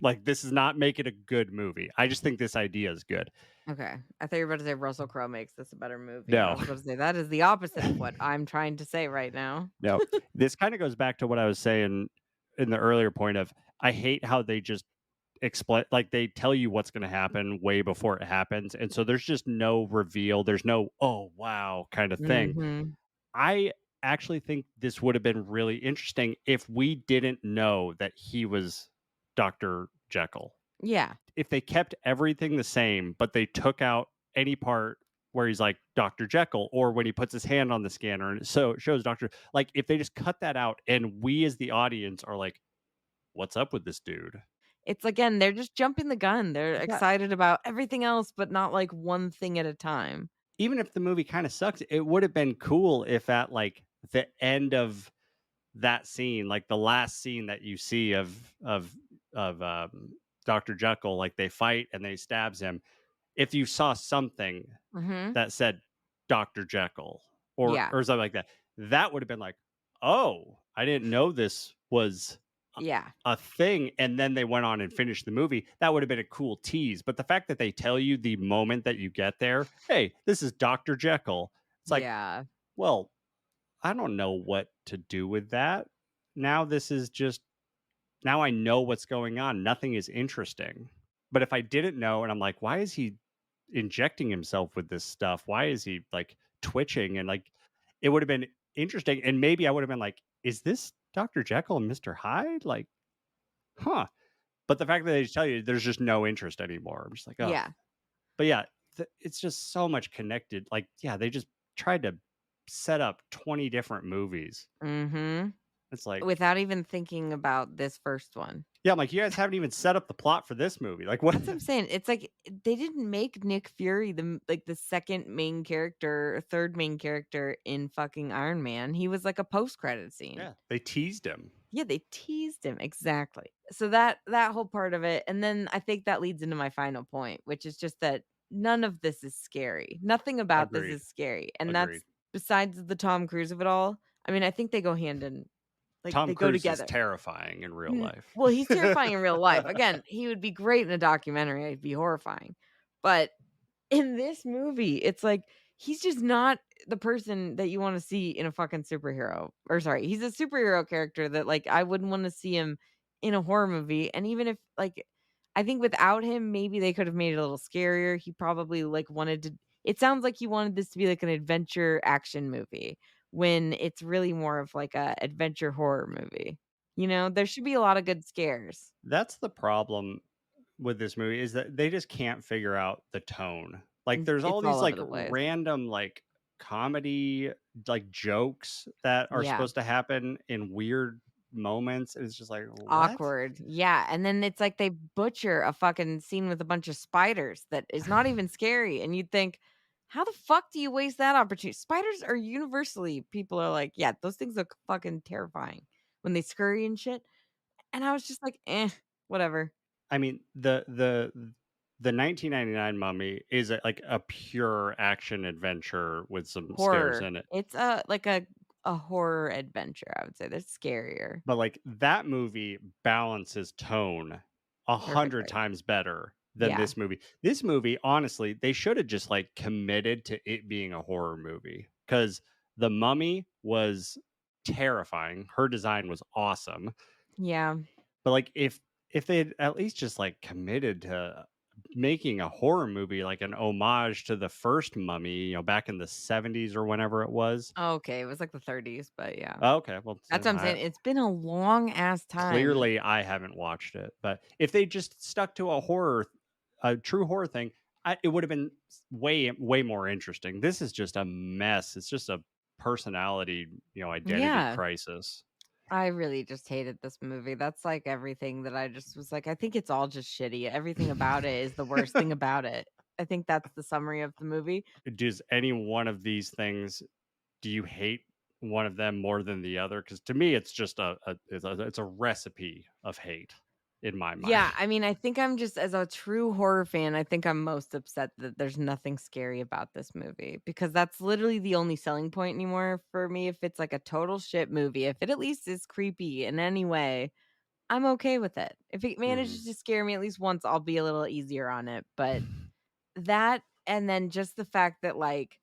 Like, this does not make it a good movie. I just think this idea is good. Okay. I thought you were about to say Russell Crowe makes this a better movie, and I No, was about to say that is the opposite of what I'm trying to say right now. no. This kind of goes back to what I was saying in the earlier point of I hate how they just explain, like, they tell you what's going to happen way before it happens. And so there's just no reveal. There's no, oh, wow, kind of thing. Mhm. I actually think this would have been really interesting if we didn't know that he was Dr. Jekyll. Yeah. If they kept everything the same, but they took out any part where he's like Dr. Jekyll, or when he puts his hand on the scanner and so it shows Dr. Like, if they just cut that out and we as the audience are like, what's up with this dude? It's again, they're just jumping the gun. They're Yeah. excited about everything else, but not like one thing at a time. Even if the movie kind of sucks, it would have been cool if at like the end of that scene, like the last scene that you see of Dr. Jekyll, like they fight and they stabs him. If you saw something Mhm. that said Dr. Jekyll Yeah. or something like that, that would have been like, oh, I didn't know this was Yeah. a thing. And then they went on and finished the movie. That would have been a cool tease. But the fact that they tell you the moment that you get there, hey, this is Dr. Jekyll. It's like, Yeah. well, I don't know what to do with that. Now this is just now I know what's going on. Nothing is interesting. But if I didn't know and I'm like, why is he injecting himself with this stuff? Why is he like twitching? And like it would have been interesting. And maybe I would have been like, is this Dr. Jekyll and Mr. Hyde? Like, huh. But the fact that they just tell you there's just no interest anymore. I'm just like, oh. Yeah. But yeah, it's just so much connected. Like, yeah, they just tried to set up 20 different movies. Mhm. It's like, Without even thinking about this first one. yeah, I'm like, you guys haven't even set up the plot for this movie. Like, what? That's what I'm saying. It's like they didn't make Nick Fury the second main character or third main character in fucking Iron Man. He was like a post-credit scene. Yeah, they teased him. Yeah, they teased him, exactly. So that whole part of it, and then I think that leads into my final point, which is just that none of this is scary. Nothing about this Agreed. is scary, and Agreed. that's besides the Tom Cruise of it all. I mean, I think they go hand in like, Tom they go Cruise is together. terrifying in real life. Well, he's terrifying in real life. Again, he would be great in a documentary, it'd be horrifying. But in this movie, it's like he's just not the person that you wanna see in a fucking superhero. Or sorry, he's a superhero character that, like, I wouldn't wanna see him in a horror movie, and even if, like I think without him, maybe they could have made it a little scarier. He probably, like, wanted to it sounds like he wanted this to be, like, an adventure action movie when it's really more of, like, a adventure horror movie. You know? There should be a lot of good scares. That's the problem with this movie is that they just can't figure out the tone. Like, there's all It's all these over like the place. random like comedy like jokes that are Yeah. supposed to happen in weird moments. And it's just like, what? Awkward. Yeah, and then it's like they butcher a fucking scene with a bunch of spiders that is not even scary, and you'd think, "How the fuck do you waste that opportunity?" Spiders are universally people are like, "Yeah, those things look fucking terrifying when they scurry and shit," and I was just like, "Eh, whatever." I mean, the 1999 Mummy is like a pure action adventure with some scares Horror. in it. It's like a horror adventure, I would say. That's scarier. But like that movie balances tone 100 Perfectly. times better than Yeah. this movie. This movie, honestly, they should have just like committed to it being a horror movie because the Mummy was terrifying. Her design was awesome. Yeah. But like if they had at least just like committed to making a horror movie like an homage to the first Mummy, back in the 70s or whenever it was. Okay, it was like the 30s, but yeah. Okay, well, That's what I'm saying. It's been a long ass time. clearly I haven't watched it, but if they just stuck to a true horror thing, it would have been way more interesting. This is just a mess. It's just a personality, identity Yeah. crisis. I really just hated this movie. That's like everything that I just was like, I think it's all just shitty. Everything about it is the worst thing about it. I think that's the summary of the movie. Does any one of these things, do you hate one of them more than the other? Because to me, it's just it's a recipe of hate in my mind. Yeah, I mean, I think I'm just as a true horror fan, I think I'm most upset that there's nothing scary about this movie because that's literally the only selling point anymore for me. If it's like a total shit movie, if it at least is creepy in any way, I'm okay with it. If it Mhm. manages to scare me at least once, I'll be a little easier on it. But that and then just the fact that like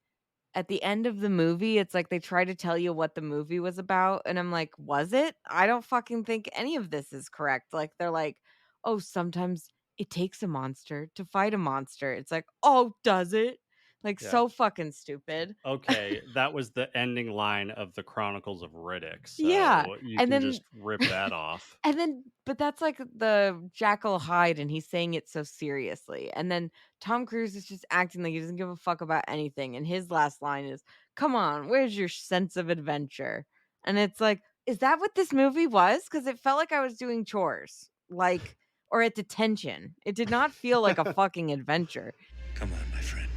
at the end of the movie, it's like they try to tell you what the movie was about, and I'm like, "Was it? I don't fucking think any of this is correct." Like, they're like, "Oh, sometimes it takes a monster to fight a monster." It's like, "Oh, does it?" Like, Yeah. so fucking stupid. Okay, that was the ending line of the Chronicles of Riddick, Yeah, so you and can then just rip that off. but that's like the Jackal Hyde, and he's saying it so seriously. And then Tom Cruise is just acting like he doesn't give a fuck about anything. And his last line is, "Come on, where's your sense of adventure?" And it's like, is that what this movie was? Because it felt like I was doing chores, like, or at detention. It did not feel like a fucking adventure. Come on, my friend.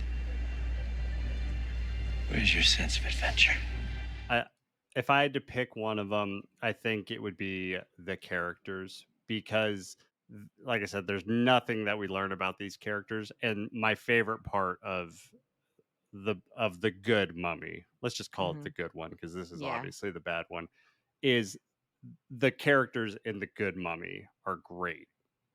Where's your sense of adventure? I, if I had to pick one of them, I think it would be the characters because, like I said, there's nothing that we learn about these characters. And my favorite part of the good mummy, let's just call it the Hmm. good one because this is Yeah. obviously the bad one, is the characters in the good mummy are great.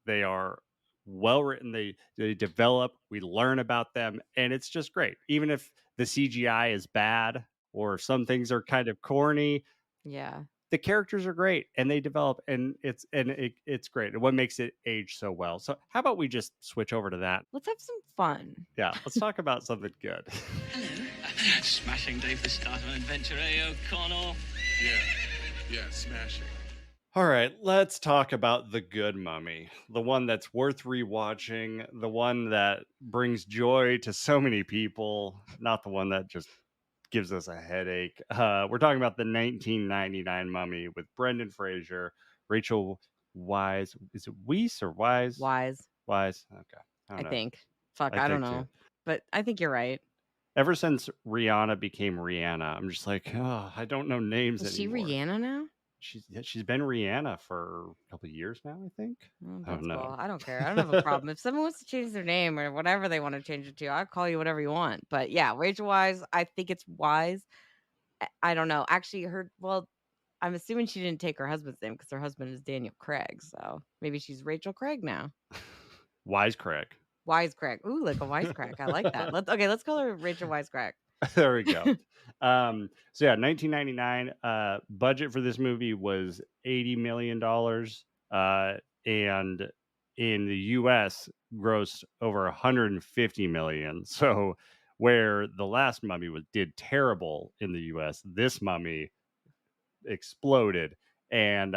They are well written. They develop. We learn about them, and it's just great. Even if the CGI is bad or some things are kind of corny, Yeah. the characters are great and they develop, and it's great. And what makes it age so well. So how about we just switch over to that? Let's have some fun. Yeah, let's talk about something good. Smashing day for the start of an adventure, eh, O'Connell? Yeah, smashing. All right, let's talk about the good mummy, the one that's worth rewatching, the one that brings joy to so many people, not the one that just gives us a headache. We're talking about the 1999 Mummy with Brendan Fraser, Rachel Wise. Is it Weisz or Wise? Wise, Wise. Okay, I I don't know. think. Fuck, I I don't think too. know. But I think you're right. Ever since Rihanna became Rihanna, I'm just like, oh, I don't know names Is she anymore. Rihanna now? She's been Rihanna for a couple of years now, I think. Oh, I don't that's cool. know. I don't care. I don't have a problem. If someone wants to change their name or whatever they want to change it to, I'll call you whatever you want. But yeah, Rachel Wise, I think it's Wise. I don't know. Actually, well, I'm assuming she didn't take her husband's name because her husband is Daniel Craig. So maybe she's Rachel Craig now. Wisecrack. Wisecrack. Ooh, like a wisecrack. I like that. Let's call her Rachel Wisecrack. There we go. So yeah, 1999. Budget for this movie was $80 million, and in the U.S. grossed over 150 million. So where the last Mummy did terrible in the U.S., this Mummy exploded, and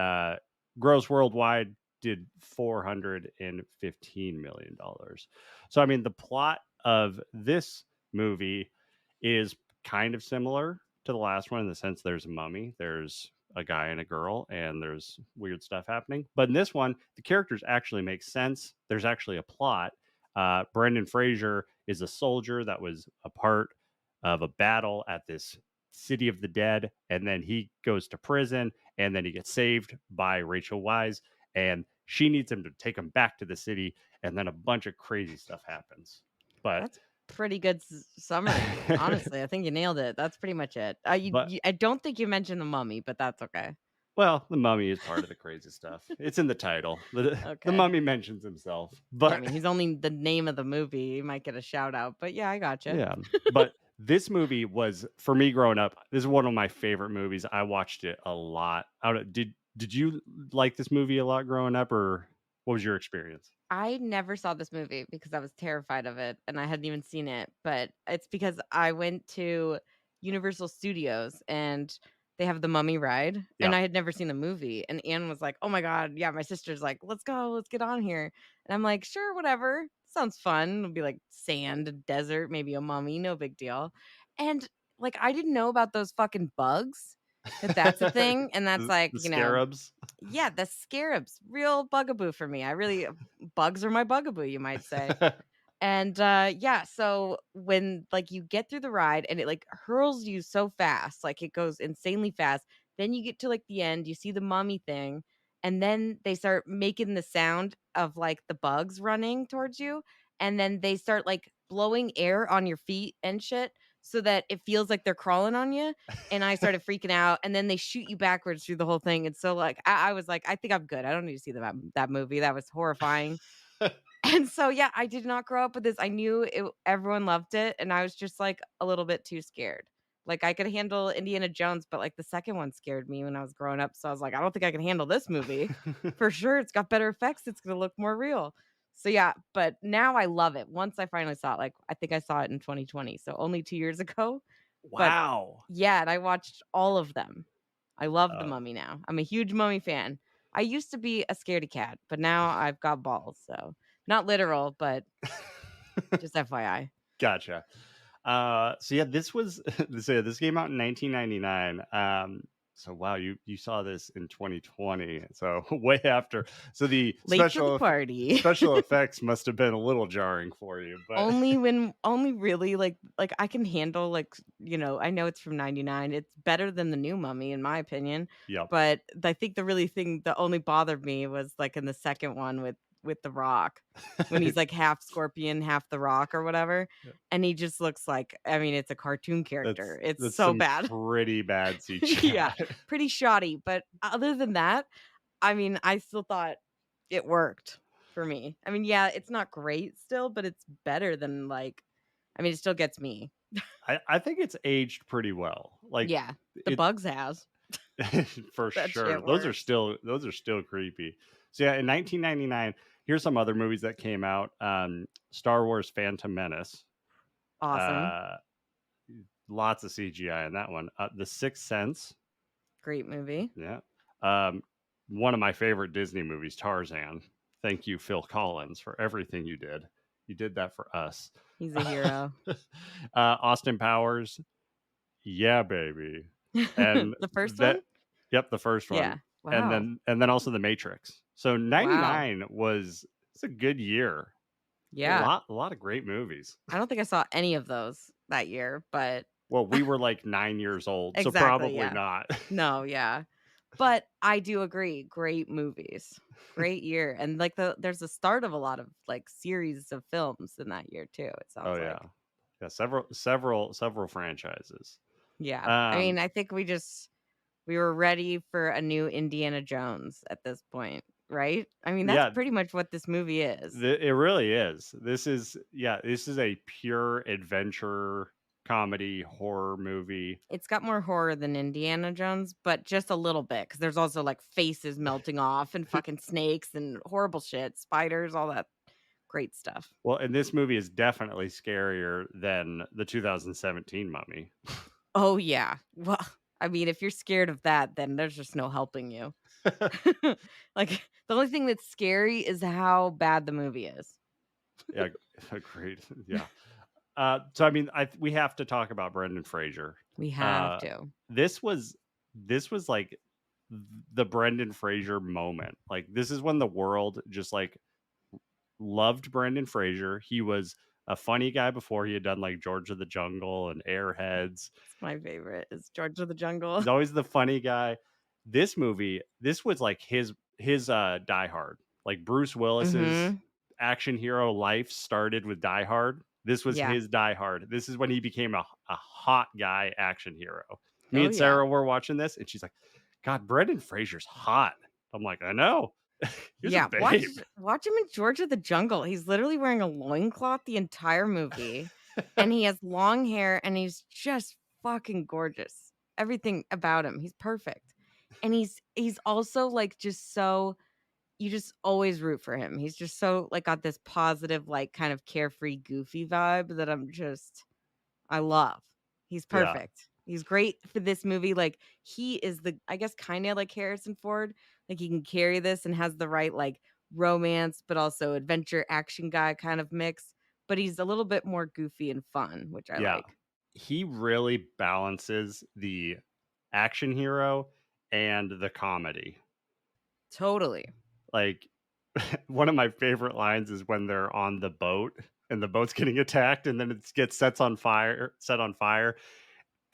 gross worldwide did $415 million. So I mean, the plot of this movie is kind of similar to the last one in the sense there's a mummy, there's a guy and a girl, and there's weird stuff happening. But in this one, the characters actually make sense. There's actually a plot. Brendan Fraser is a soldier that was a part of a battle at this city of the dead, and then he goes to prison, and then he gets saved by Rachel Wise, and she needs him to take him back to the city, and then a bunch of crazy stuff happens. But That's pretty good summary. Honestly, I think you nailed it. That's pretty much it. but I don't think you mentioned the mummy, but that's okay. well, the mummy is part of the crazy stuff. It's in the title. The Okay. mummy mentions himself, Yeah, I but mean, he's only the name of the movie. He might get a shout out, but yeah, I gotcha. yeah. But this movie was, for me growing up, this is one of my favorite movies. I watched it a lot. Did you like this movie a lot growing up, or what was your experience? I never saw this movie because I was terrified of it and I hadn't even seen it, but it's because I went to Universal Studios and they have the Mummy ride Yeah. and I had never seen the movie. And Anne was like, "Oh my God, yeah, my sister's like, let's go, let's get on here." And I'm like, "Sure, whatever. Sounds fun. It'll be like sand, desert, maybe a mummy, no big deal." And like, I didn't know about those fucking bugs, that's a thing, and that's like, The you know, scarabs. yeah, the scarabs, real bugaboo for me. I really bugs are my bugaboo, you might say. And yeah, so when like you get through the ride and it like hurls you so fast, like it goes insanely fast, then you get to like the end, you see the mummy thing, and then they start making the sound of like the bugs running towards you, and then they start like blowing air on your feet and shit so that it feels like they're crawling on you. And I started freaking out, and then they shoot you backwards through the whole thing. And so like I was like, I think I'm good. I don't need to see that movie. That was horrifying. And so, yeah, I did not grow up with this. I knew everyone loved it, and I was just, like, a little bit too scared. Like, I could handle Indiana Jones, but, like, the second one scared me when I was growing up, so I was like, "I don't think I can handle this movie. For sure, it's got better effects, it's gonna look more real." So, yeah, but now I love it. Once I finally saw it, like, I think I saw it in 2020, so only 2 years ago, but Wow. yeah, and I watched all of them. I love The Oh. Mummy now. I'm a huge Mummy fan. I used to be a scaredy cat, but now I've got balls, so not literal, but just FYI. Gotcha. So yeah, this was this came out in 1999. So wow, you saw this in 2020. So way after. So the Late to the party. special effects must have been a little jarring for you, but Only really like I can handle like, I know it's from 99. It's better than the new Mummy in my opinion, yep. but I think the really thing that only bothered me was like in the second one with The Rock when he's like half scorpion, half The Rock or whatever, and he just looks like, I mean, it's a cartoon character. It's That's so some bad. pretty bad Yeah, CGI. pretty shoddy, but other than that, I mean, I still thought it worked for me. I mean, yeah, it's not great still, but it's better than like, I mean, it still gets me. I think it's aged pretty well. Like Yeah, the it bugs has. for That sure. shit works. Those are still creepy. So yeah, in 1999, here's some other movies that came out. Star Wars Phantom Menace. Awesome. Uh Lots of CGI in that one. The Sixth Sense. Great movie. Yeah. Um One of my favorite Disney movies, Tarzan. Thank you, Phil Collins, for everything you did. You did that for us. He's a hero. Austin Powers. Yeah, baby. And The first that one? yep, the first one. Yeah. Wow. And then also The Matrix. So Wow. 99 was it's a good year. Yeah. A lot of great movies. I don't think I saw any of those that year, but Well, we were like 9 years old, so exactly, probably yeah. not. No, yeah. But I do agree, great movies. Great year. And like there's a start of a lot of like series of films in that year too, it Oh sounds yeah. like. Yeah, several franchises. Yeah. I Um mean, I think we were ready for a new Indiana Jones at this point, right? I mean, that's yeah, pretty much what this movie is. it really is. This is a pure adventure comedy horror movie. It's got more horror than Indiana Jones, but just a little bit because there's also like faces melting off and fucking snakes and horrible shit, spiders, all that great stuff. Well, and this movie is definitely scarier than the 2017 Mummy. Oh yeah. Well, I mean, if you're scared of that, then there's just no helping you. Like the only thing that's scary is how bad the movie is. Yeah, agreed. Yeah. So I mean, we have to talk about Brendan Fraser. We have to. This was like the Brendan Fraser moment. Like this is when the world just like loved Brendan Fraser. He was a funny guy before he had done like George of the Jungle and Airheads. It's my favorite. Is George of the Jungle. He's always the funny guy. This movie, this was like his Die Hard. Like Bruce Willis's Mhm. action hero life started with Die Hard. This was Yeah. his Die Hard. This is when he became a hot guy action hero. Me Oh and yeah. Sarah were watching this, and she's like, "God, Brendan Fraser's hot." I'm like, "I know." He's Yeah, a babe. watch him in George of the Jungle. He's literally wearing a loincloth the entire movie, and he has long hair, and he's just fucking gorgeous. Everything about him, he's perfect. And he's also like just so you just always root for him. He's just so like got this positive, like kind of carefree, goofy vibe that I love. He's Yeah, perfect. He's great for this movie. Like he is I guess kind of like Harrison Ford. Like he can carry this and has the right like romance, but also adventure action guy kind of mix. But he's a little bit more goofy and fun, which I yeah. like. he really balances the action hero and the comedy. Totally. Like one of my favorite lines is when they're on the boat and the boat's getting attacked and then it gets set on fire,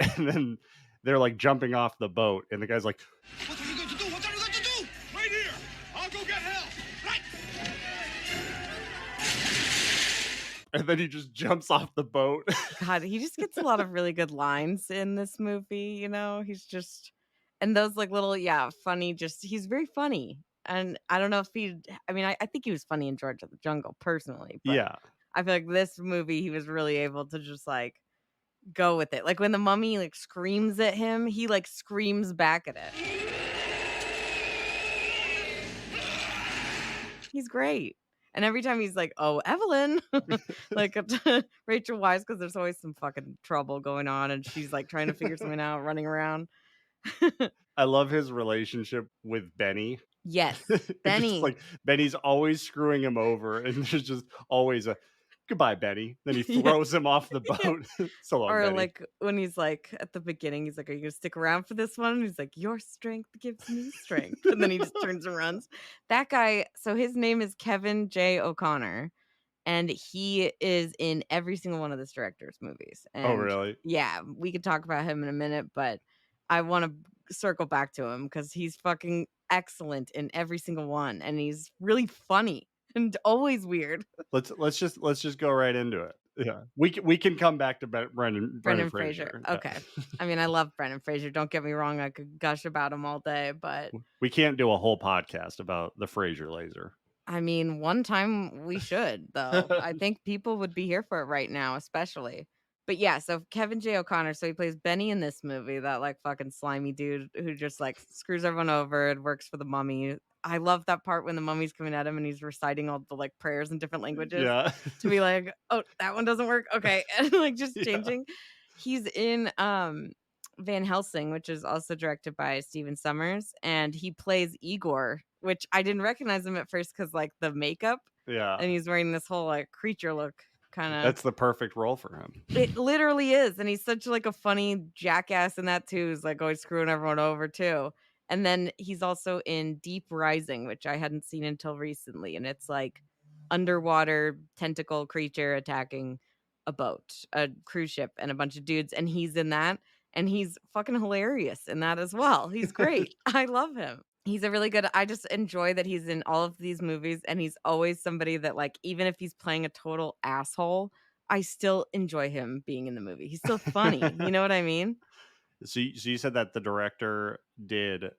and then they're like jumping off the boat and the guy's like, What are you going to do? What are you going to do? Right here. I'll go get help. Right. and then he just jumps off the boat. God, he just gets a lot of really good lines in this movie, he's just, and those like little, funny, he's very funny. And I don't know if I think he was funny in George of the Jungle personally, but Yeah. I feel like this movie, he was really able to just like go with it. Like when the mummy like screams at him, he like screams back at it. He's great. And every time he's like, "Oh, Evelyn," like Rachel Weisz, because there's always some fucking trouble going on, and she's like trying to figure something out, running around. I love his relationship with Benny. Yes, It's just Benny. like Benny's always screwing him over, and there's just always a goodbye, Benny. Then he throws him off the boat. So long, Or Benny. like when he's like at the beginning, he's like, "Are you gonna stick around for this one?" And he's like, "Your strength gives me strength." And then he just turns and runs. That guy, so his name is Kevin J. O'Connor, and he is in every single one of this director's movies. Oh, And really? yeah, we could talk about him in a minute, but I want to circle back to him because he's fucking excellent in every single one, and he's really funny and always weird. Let's just go right into it. Yeah, we can come back to Brendan Brendan Fraser. Fraser. Okay. I mean, I love Brendan Fraser. Don't get me wrong. I could gush about him all day, but We can't do a whole podcast about the Fraser laser. I mean, one time we should, though. I think people would be here for it right now, especially. But yeah, so Kevin J. O'Connor, so he plays Benny in this movie, that like fucking slimy dude who just like screws everyone over and works for the mummy. I love that part when the mummy's coming at him and he's reciting all the like prayers in different languages Yeah. to be like, "Oh, that one doesn't work." Okay. And like just Yeah. changing. He's in Van Helsing, which is also directed by Stephen Sommers, and he plays Igor, which I didn't recognize him at first because like the makeup, Yeah. and he's wearing this whole like creature look kind of. That's the perfect role for him. It literally is, and he's such like a funny jackass in that too. He's like always screwing everyone over too. And then he's also in Deep Rising, which I hadn't seen until recently, and it's like underwater tentacle creature attacking a boat, a cruise ship, and a bunch of dudes, and he's in that, and he's fucking hilarious in that as well. He's great. I love him. He's a really good, I just enjoy that he's in all of these movies, and he's always somebody that like, even if he's playing a total asshole, I still enjoy him being in the movie. He's still funny. You know what I mean? So you said that the director did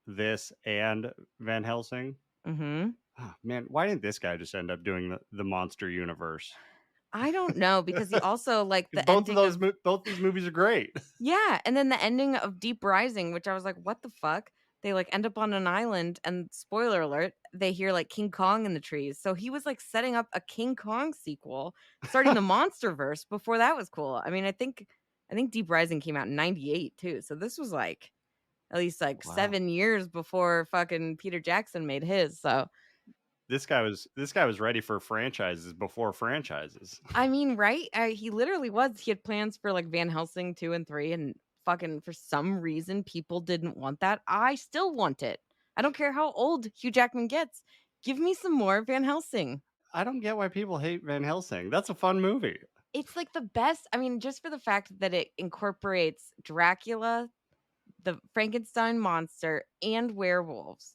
this and Van Helsing? Mm-hmm. Oh, man, why didn't this guy just end up doing the monster universe? I don't know, because he also like the both ending of those both these movies are great. Yeah, and then the ending of Deep Rising, which I was like, what the fuck? They like end up on an island, and spoiler alert, they hear like King Kong in the trees. So he was like setting up a King Kong sequel, starting the MonsterVerse before that was cool. I mean, I think Deep Rising came out in 98 too. So this was like at least like Wow. 7 years before fucking Peter Jackson made his. So This guy was ready for franchises before franchises. I mean, right? He literally was. He had plans for like Van Helsing 2 and 3, and fucking for some reason people didn't want that. I still want it. I don't care how old Hugh Jackman gets. Give me some more Van Helsing. I don't get why people hate Van Helsing. That's a fun movie. It's like the best. I mean, just for the fact that it incorporates Dracula, the Frankenstein monster, and werewolves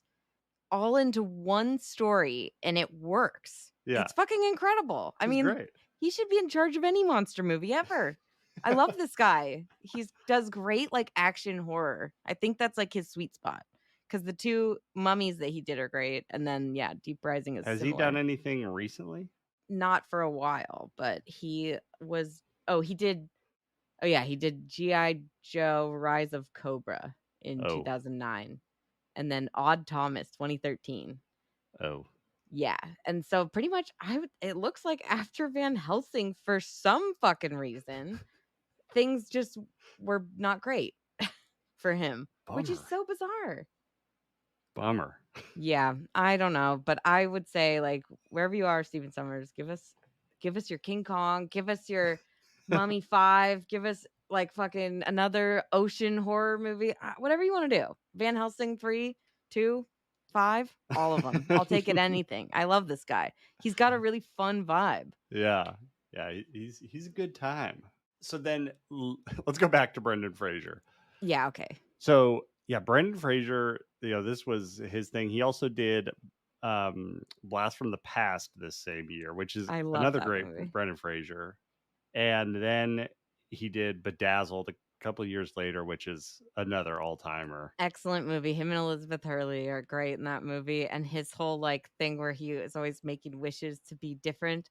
all into one story, and it works. Yeah. It's fucking incredible. I mean, great. He should be in charge of any monster movie ever. I love this guy. He does great like action horror. I think that's like his sweet spot, because the 2 mummies that he did are great, and then yeah, Deep Rising is Has similar. he done anything recently? Not for a while, but he did G.I. Joe Rise of Cobra in 2009, and then Odd Thomas 2013. Oh. Yeah, and so pretty much it looks like after Van Helsing, for some fucking reason, things just were not great for him, which is Bummer. so bizarre. Bummer. Yeah, I don't know, but I would say like wherever you are, Stephen Sommers, give us your King Kong, give us your Mummy 5, give us like fucking another ocean horror movie, whatever you want to do. Van Helsing 3, 2, 5, all of them. I'll take it anything. I love this guy. He's got a really fun vibe. Yeah. Yeah, he's a good time. So then let's go back to Brendan Fraser. Yeah, okay. So yeah, Brendan Fraser, this was his thing. He also did Blast from the Past this same year, which is I love another that great movie. Brendan Fraser. And then he did Bedazzled a couple of years later, which is another all-timer. Excellent movie. Him and Elizabeth Hurley are great in that movie, and his whole like thing where he is always making wishes to be different.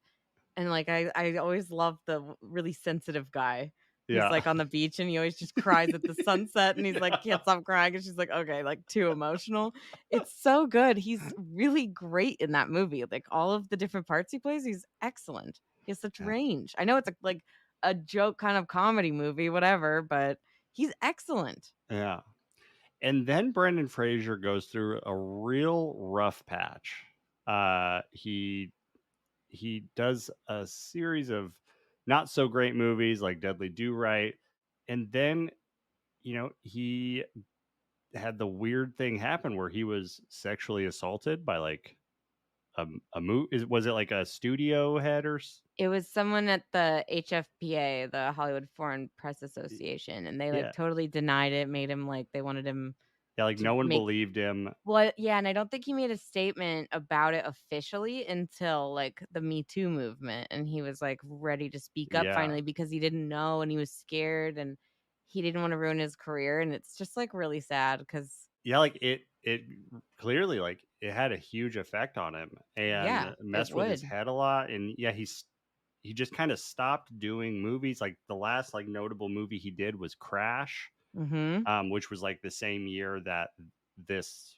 And like I always love the really sensitive guy. He's Yeah. like on the beach and he always just cries at the sunset and he's like Yeah. can't stop crying and she's like, okay, like too emotional. It's so good. He's really great in that movie. Like all of the different parts he plays, he's excellent. He has such Yeah. range. I know it's like a joke kind of comedy movie, whatever, but he's excellent. Yeah. And then Brendan Fraser goes through a real rough patch. He does a series of not so great movies like Deadly Do Right, and then he had the weird thing happen where he was sexually assaulted by like was it like a studio head or It was someone at the HFPA, the Hollywood Foreign Press Association, and they like yeah, totally denied it, made him like they wanted him like to no one make. believed him. Well, yeah, and I don't think he made a statement about it officially until like the Me Too movement, and he was like ready to speak up Yeah, finally because he didn't know and he was scared and he didn't want to ruin his career, and it's just like really sad because yeah, like it clearly like it had a huge effect on him and yeah, it messed with his would. head a lot. And yeah, he just kind of stopped doing movies. Like the last like notable movie he did was Crash, Mm-hmm. which was like the same year that this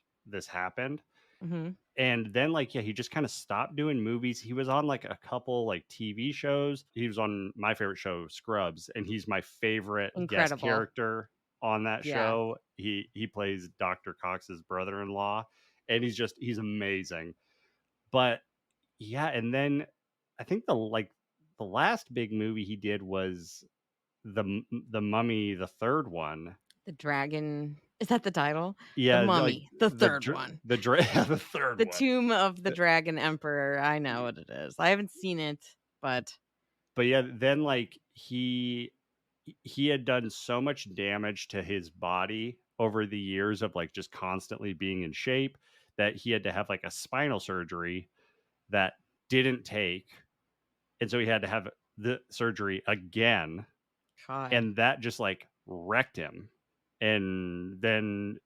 happened. Mm-hmm. And then like yeah, he just kind of stopped doing movies. He was on like a couple like TV shows. He was on my favorite show, Scrubs, and he's my favorite guest Incredible. character on that Yeah. show. He plays Dr. Cox's brother-in-law, and he's amazing. But yeah, and then I think the last big movie he did was the Mummy, the third one. The dragon. Is that the title? The Yeah, like Mummy, the third one. the third The one. Tomb of the Dragon Emperor. I know what it is. I haven't seen it, but Yeah, then like he had done so much damage to his body over the years of like just constantly being in shape that he had to have like a spinal surgery that didn't take, and so he had to have the surgery again, God. and that just like wrecked him. And then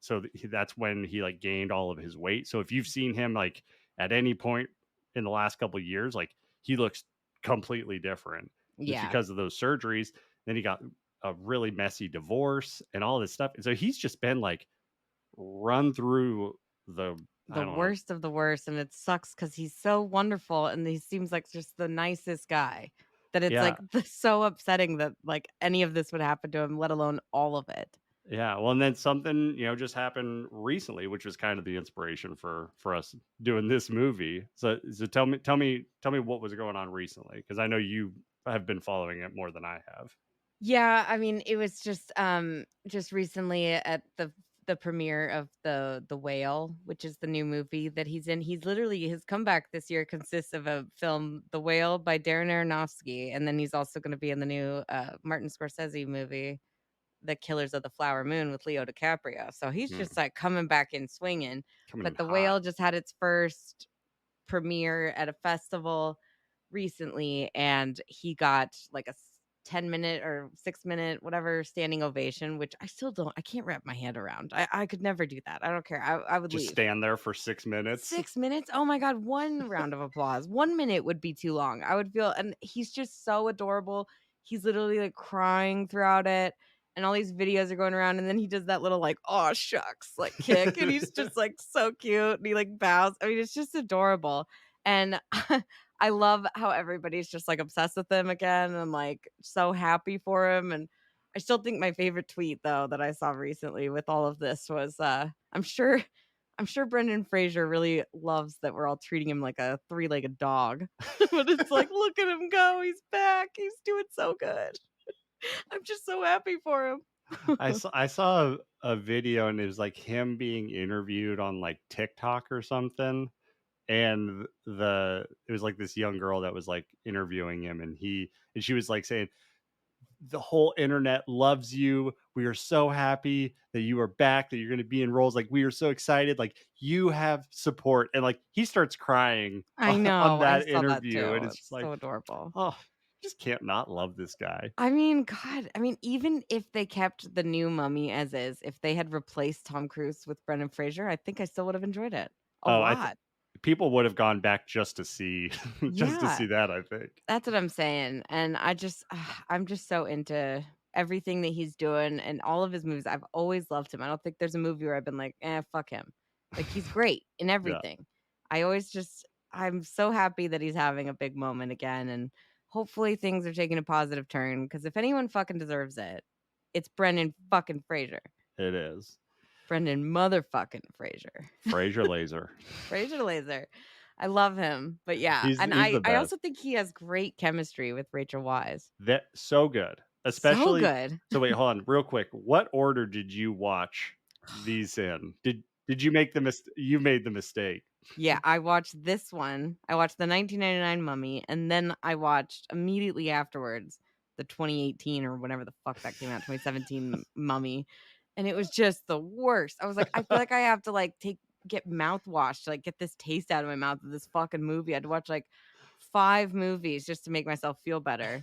that's when he like gained all of his weight. So if you've seen him like at any point in the last couple of years, like he looks completely different. It's Yeah. because of those surgeries. Then he got a really messy divorce and all this stuff, and so he's just been like run through I The don't know. worst of the worst, and it sucks because he's so wonderful and he seems like just the nicest guy that it's Yeah. like so upsetting that like any of this would happen to him, let alone all of it. Yeah, well, and then something just happened recently, which was kind of the inspiration for us doing this movie. So tell me what was going on recently, because I know you have been following it more than I have. Yeah, I mean, it was just recently at the premiere of the Whale, which is the new movie that he's in. He's literally his comeback this year consists of a film, The Whale by Darren Aronofsky, and then he's also going to be in the new Martin Scorsese movie, The Killers of the Flower Moon with Leo DiCaprio. So he's just like coming back in swinging. Coming in But The hot. Whale just had its first premiere at a festival recently, and he got like a 10-minute or 6-minute whatever standing ovation, which I can't wrap my head around. I could never do that. I don't care. I would Just leave. stand there for 6 minutes. 6 minutes? Oh my God. One round of applause. 1 minute would be too long. I would feel, and he's just so adorable. He's literally like crying throughout it. And all these videos are going around, and then he does that little like, oh shucks, like kick, and he's just like so cute, and he like bows. I mean, it's just adorable. And I love how everybody's just like obsessed with him again and like so happy for him. And I still think my favorite tweet though that I saw recently with all of this was I'm sure Brendan Fraser really loves that we're all treating him like a 3-legged dog. But it's like, look at him go, he's back, he's doing so good. I'm just so happy for him. I saw a video and it was like him being interviewed on like TikTok or something, and it was like this young girl that was like interviewing him, and she was like saying the whole internet loves you. We are so happy that you are back, that you're going to be in roles. Like, we are so excited. Like, you have support. And like, he starts crying I on know. I that saw that interview. And too. it's just It's like, so adorable. oh, just can't not love this guy. I mean, God, I mean, even if they kept the new Mummy as is, if they had replaced Tom Cruise with Brendan Fraser, I think I still would have enjoyed it a Oh, lot. people would have gone back just to see, just to Yeah, see that, I think. that's what I'm saying. And I'm just so into everything that he's doing and all of his movies. I've always loved him. I don't think there's a movie where I've been like, fuck him. Like, he's great in Yeah, everything. I always just, I'm so happy that he's having a big moment again. And hopefully things are taking a positive turn. Because if anyone fucking deserves it, it's Brendan fucking Fraser. it is. Brendan motherfucking Fraser. Fraser Laser. Fraser Laser. I love him. But yeah, and He's the I best. also think he has great chemistry with Rachel Weisz. That so good. So Especially good. so wait, hold on, real quick. What order did you watch these in? Did you make you made the mistake? Yeah, I watched this one. I watched the 1999 Mummy, and then I watched immediately afterwards the 2018 or whenever the fuck that came out, 2017 Mummy, and it was just the worst. I was like, I feel like I have to like get mouthwash to like get this taste out of my mouth of this fucking movie. I had to watch like 5 movies just to make myself feel better.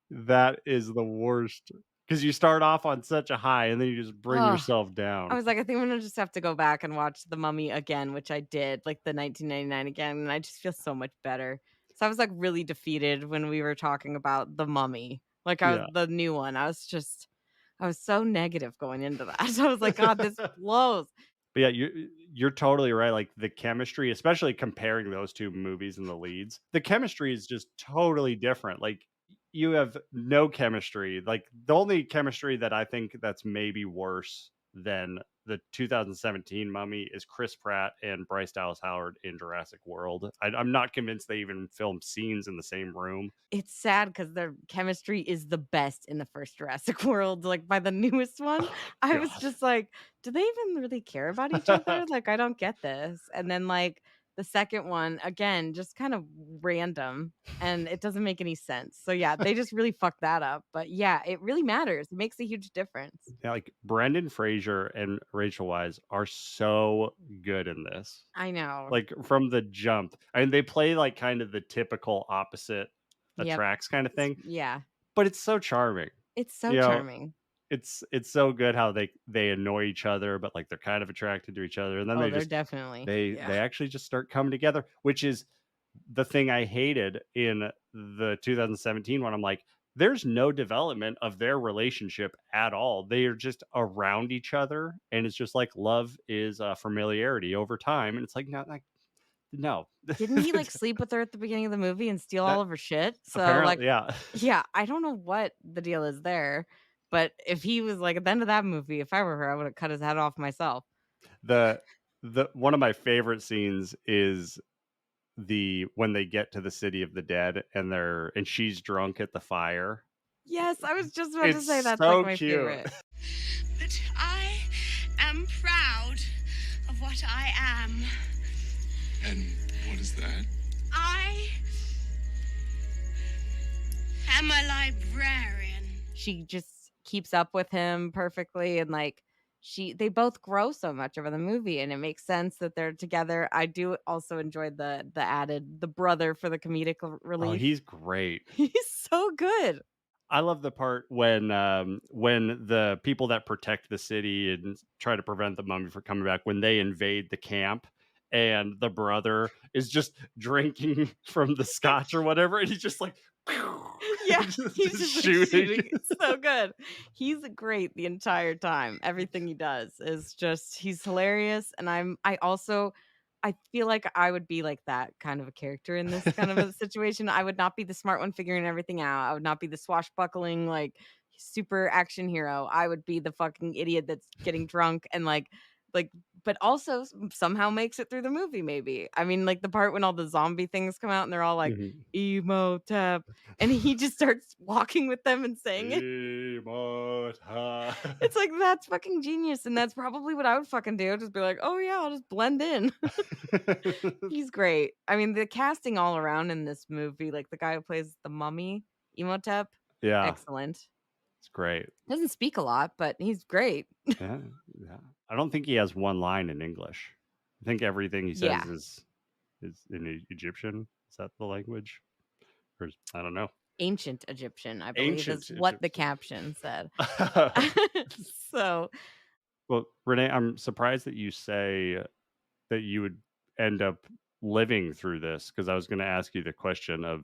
That is the worst because you start off on such a high and then you just bring Ugh. yourself I down. was like, I think I'm gonna just have to go back and watch The Mummy again, which I did, like the 1999 again, and I just feel so much better. So I was like really defeated when we were talking about The Mummy, like I was Yeah. the new one. I was so negative going into that. I was like, God, this blows. But yeah, you're totally right. Like the chemistry, especially comparing those two movies and the leads, the chemistry is just totally different. Like you have no chemistry. Like the only chemistry that I think that's maybe worse than the 2017 Mummy is Chris Pratt and Bryce Dallas Howard in Jurassic World. I'm not convinced they even filmed scenes in the same room. It's sad because their chemistry is the best in the first Jurassic World. Like by the newest one, Oh I my was just like, do they even really care about each other? Like, I don't get this. And then like the second one, again, just kind of random and it doesn't make any sense. So yeah, they just really fucked that up. But yeah, it really matters. It makes a huge difference. Yeah, like Brendan Fraser and Rachel Weisz are so good in this. I know. Like from the jump. I mean, they play like kind of the typical opposite Yep. attracts kind of thing, Yeah. but it's so charming. It's so You know, charming. it's so good how they annoy each other, but like they're kind of attracted to each other, and then Oh, they they're just definitely. they Yeah. they actually just start coming together, which is the thing I hated in the 2017 one. I'm like, there's no development of their relationship at all. They are just around each other, and it's just like love is familiarity over time, and it's like no. Didn't he like sleep with her at the beginning of the movie and steal That all of her shit? So like, apparently, yeah. yeah, I don't know what the deal is there, but if he was like at the end of that movie, if I were her, I would have cut his head off myself. the the one of my favorite scenes is when they get to the city of the dead and she's drunk at the fire. Yes, I was just about to It's say that's so like my cute. favorite. But I am proud of what I am. And what is that? I am a librarian. She just keeps up with him perfectly and like they both grow so much over the movie and it makes sense that they're together. I do also enjoy the brother for the comedic Oh, relief. he's great. He's so good. I love the part when the people that protect the city and try to prevent the mummy from coming back, when they invade the camp and the brother is just drinking from the scotch or whatever, and he's just like Yeah, he's just just shooting. It's so good. He's great the entire time. Everything he does is just he's hilarious. And I feel like I would be like that kind of a character in this kind of a situation. I would not be the smart one figuring everything out. I would not be the swashbuckling like super action hero. I would be the fucking idiot that's getting drunk and like but also somehow makes it through the movie, maybe. I mean, like the part when all the zombie things come out and they're all like, Mhm. emo tap, and he just starts walking with them and saying it. Imhotep. It's like, that's fucking genius, and that's probably what I would fucking do. Just be like, "Oh, yeah, I'll just blend in." He's great. I mean, the casting all around in this movie, like the guy who plays the mummy, Imhotep, Yeah, excellent. it's great. Doesn't speak a lot, but he's great. Yeah, yeah. I don't think he has one line in English. I think everything he says Yeah. is in Egyptian. Is that the language? Or I don't know. Ancient Egyptian, I believe, is Ancient what the Egyptian. caption said. So, Well, Renee, I'm surprised that you say that you would end up living through this, because I was going to ask you the question of